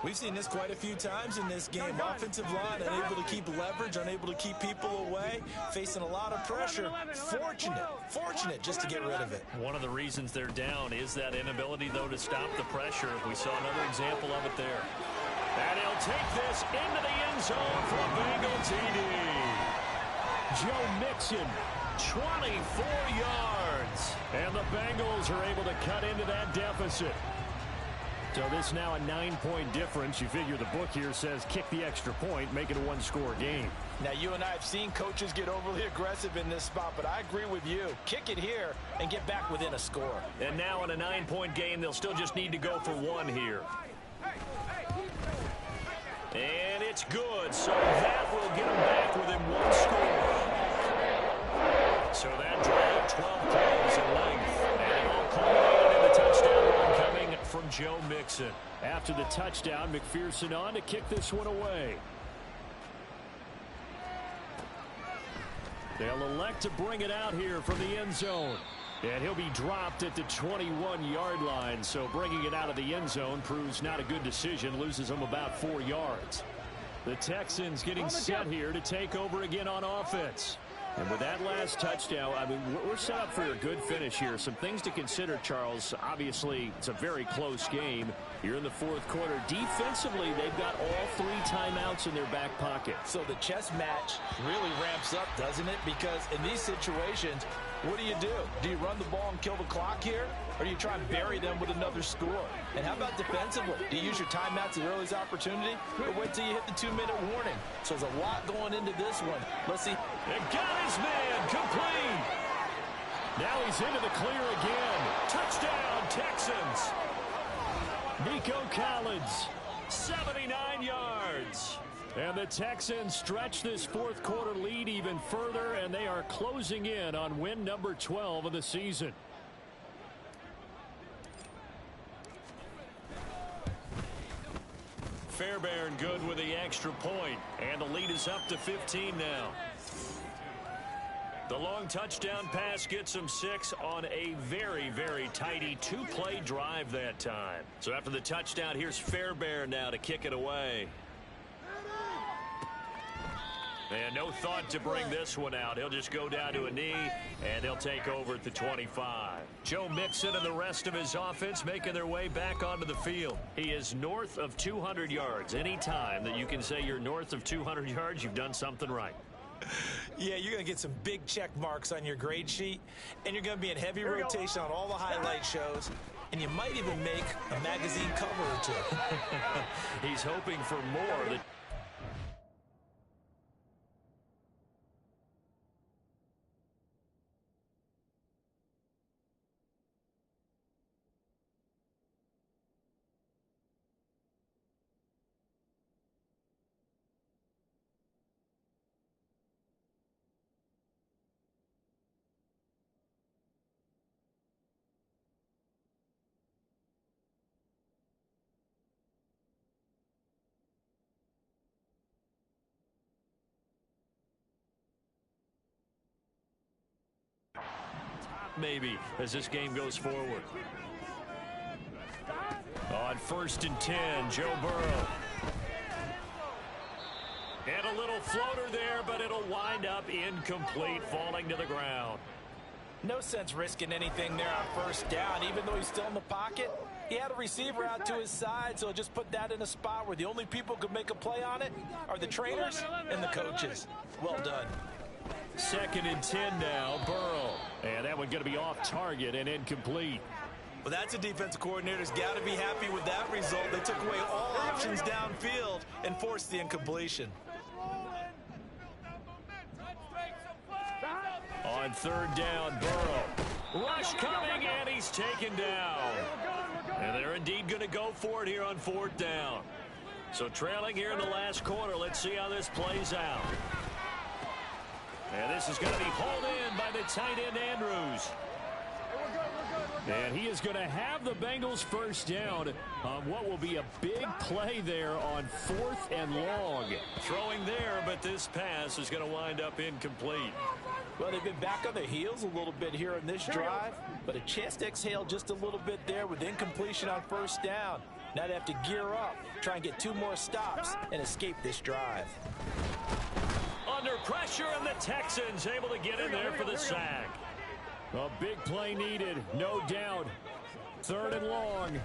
We've seen this quite a few times in this game. Offensive line unable to keep leverage, unable to keep people away, facing a lot of pressure. Fortunate just to get rid of it. One of the reasons they're down is that inability, though, to stop the pressure. We saw another example of it there. And he'll take this into the end zone for a Bengal TD. Joe Mixon, 24 yards. And the Bengals are able to cut into that deficit. So this now a 9-point difference. You figure the book here says kick the extra point, make it a one-score game. Now, you and I have seen coaches get overly aggressive in this spot, but I agree with you. Kick it here and get back within a score. And now in a 9-point game, they'll still just need to go for one here. And it's good, so that will get them back within one score. So that drive, 12 plays in length. And it all culminated in the touchdown run coming from Joe Mixon. After the touchdown, McPherson on to kick this one away. They'll elect to bring it out here from the end zone. And he'll be dropped at the 21-yard line, so bringing it out of the end zone proves not a good decision, loses him about 4 yards. The Texans getting set here to take over again on offense. And with that last touchdown, I mean, we're set up for a good finish here. Some things to consider, Charles. Obviously, it's a very close game. You're in the fourth quarter. Defensively, they've got all 3 timeouts in their back pocket. So the chess match really ramps up, doesn't it? Because in these situations, what do? Do you run the ball and kill the clock here? Or do you try and bury them with another score? And how about defensively? Do you use your timeouts at the earliest opportunity? Or wait till you hit the 2-minute warning? So there's a lot going into this one. Let's see. And got his man complete. Now he's into the clear again. Touchdown, Texans. Nico Collins, 79 yards. And the Texans stretch this fourth quarter lead even further, and they are closing in on win number 12 of the season. Fairbairn good with the extra point, and the lead is up to 15 now. The long touchdown pass gets them 6 on a very, very tidy 2-play drive that time. So after the touchdown, here's Fairbairn now to kick it away. And no thought to bring this one out. He'll just go down to a knee, and he'll take over at the 25. Joe Mixon and the rest of his offense making their way back onto the field. He is north of 200 yards. Any time that you can say you're north of 200 yards, you've done something right. Yeah, you're going to get some big check marks on your grade sheet, and you're going to be in heavy rotation on all the highlight shows, and you might even make a magazine cover or 2. He's hoping for more. Maybe as this game goes forward. On 1st and 10, Joe Burrow. And a little floater there, but it'll wind up incomplete, falling to the ground. No sense risking anything there on first down. Even though he's still in the pocket, he had a receiver out to his side, so just put that in a spot where the only people who could make a play on it are the trainers and the coaches. Well done. 2nd and 10 now, Burrow. And that one going to be off target and incomplete. Well, that's a defensive coordinator's got to be happy with that result. They took away all options downfield and forced the incompletion. On 3rd down, Burrow. Rush coming, and he's taken down. And they're indeed going to go for it here on 4th down. So trailing here in the last quarter. Let's see how this plays out. And this is going to be hauled in by the tight end, Andrews. And he is going to have the Bengals first down on what will be a big play there on 4th and long. Throwing there, but this pass is going to wind up incomplete. Well, they've been back on their heels a little bit here in this drive, but a chance to exhale just a little bit there with incompletion on first down. Now they have to gear up, try and get 2 more stops, and escape this drive. Under pressure, and the Texans able to get in there for the sack. A big play needed, no doubt. 3rd and long.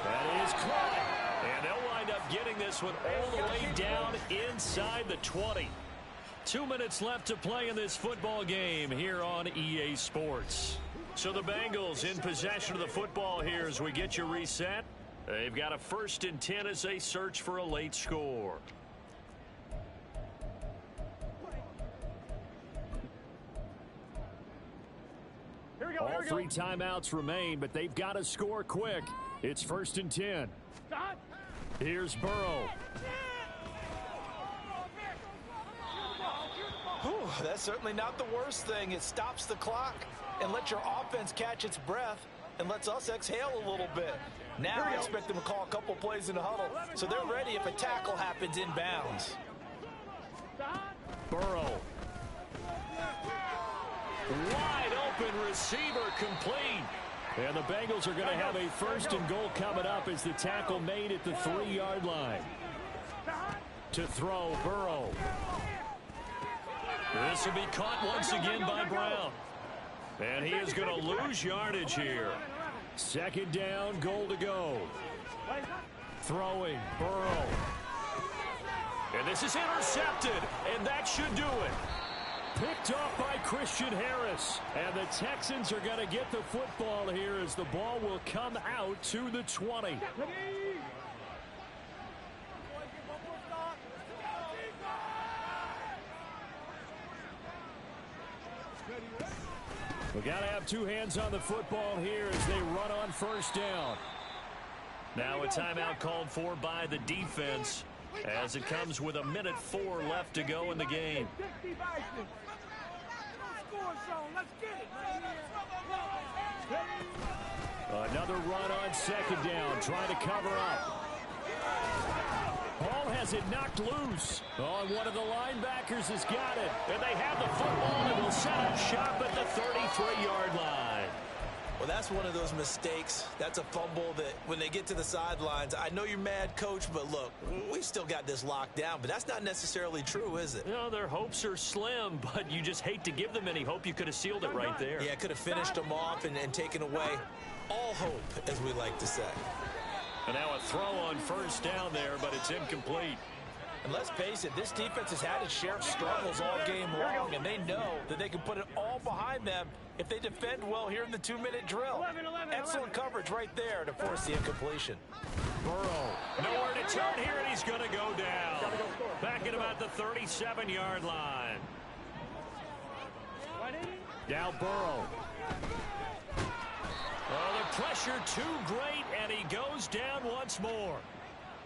That is caught. And they'll wind up getting this one all the way down inside the 20. 2 minutes left to play in this football game here on EA Sports. So the Bengals in possession of the football here as we get you reset. They've got a 1st and 10 as they search for a late score. All 3 timeouts remain, but they've got to score quick. It's 1st and 10. Here's Burrow. Whew, that's certainly not the worst thing. It stops the clock and lets your offense catch its breath and lets us exhale a little bit. Now I expect them to call a couple plays in the huddle, so they're ready if a tackle happens inbounds. Burrow. Wide open receiver complete. And the Bengals are going to have a 1st and goal coming up as the tackle made at the 3-yard line. To throw, Burrow. This will be caught once again by Brown. And he is going to lose yardage here. 2nd down, goal to go. Throwing, Burrow. And this is intercepted, and that should do it. Picked off by Christian Harris. And the Texans are going to get the football here as the ball will come out to the 20. We got to have 2 hands on the football here as they run on 1st down. Now a timeout called for by the defense as it comes with 1:04 left to go in the game. Another run on 2nd down, trying to cover up. Ball has it knocked loose. One of the linebackers has got it. And they have the football and will set up shop at the 33-yard line. Well, that's one of those mistakes. That's a fumble that when they get to the sidelines, I know you're mad, Coach, but look, we still got this locked down. But that's not necessarily true, is it? You know, their hopes are slim, but you just hate to give them any hope. You could have sealed it right there. Yeah, could have finished them off and taken away all hope, as we like to say. And now a throw on 1st down there, but it's incomplete. And let's face it, this defense has had its share of struggles all game long, and they know that they can put it all behind them if they defend well here in the 2-minute drill. Excellent coverage right there to force the incompletion. Burrow, nowhere to turn here, and he's going to go down. Back at about the 37-yard line. Now Burrow. Oh, the pressure too great, and he goes down once more.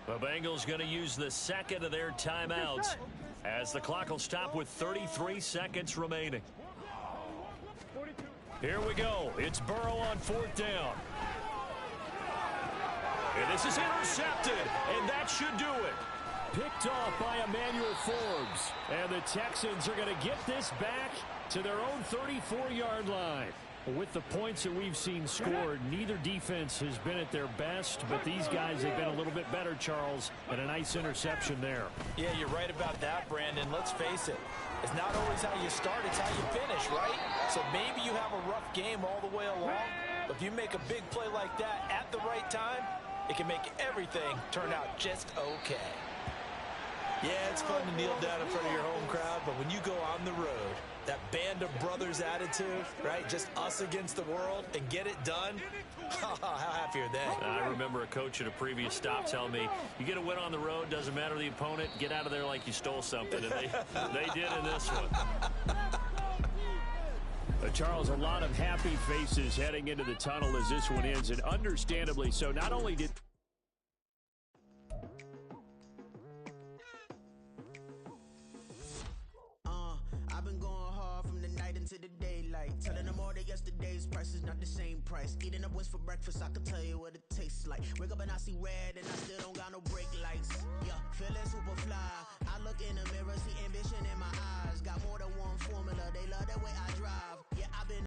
The Bengals going to use the 2nd of their timeouts as the clock will stop with 33 seconds remaining. Here we go. It's Burrow on 4th down. And this is intercepted, and that should do it. Picked off by Emmanuel Forbes. And the Texans are going to get this back to their own 34-yard line. With the points that we've seen scored, neither defense has been at their best, but these guys have been a little bit better, Charles, and a nice interception there. Yeah, you're right about that, Brandon. Let's face it. It's not always how you start, it's how you finish, right? So maybe you have a rough game all the way along, but if you make a big play like that at the right time, it can make everything turn out just okay. Yeah, it's fun to kneel down in front of your home crowd, but when you go on the road, that band of brothers attitude, right? Just us against the world and get it done. How happy are they? I remember a coach at a previous stop telling me, you get a win on the road, doesn't matter the opponent, get out of there like you stole something. And they did in this one. Charles, a lot of happy faces heading into the tunnel as this one ends, and understandably so. Not only did I've been going hard from the night into the daylight, telling them all that yesterday's price is not the same price. Eating up wings for breakfast, I can tell you what it tastes like. Wake up and I see red and I still don't got no brake lights. Yeah, feeling super fly. I look in the mirror, see ambition in my eyes. Got more than one formula, they love the way I drive.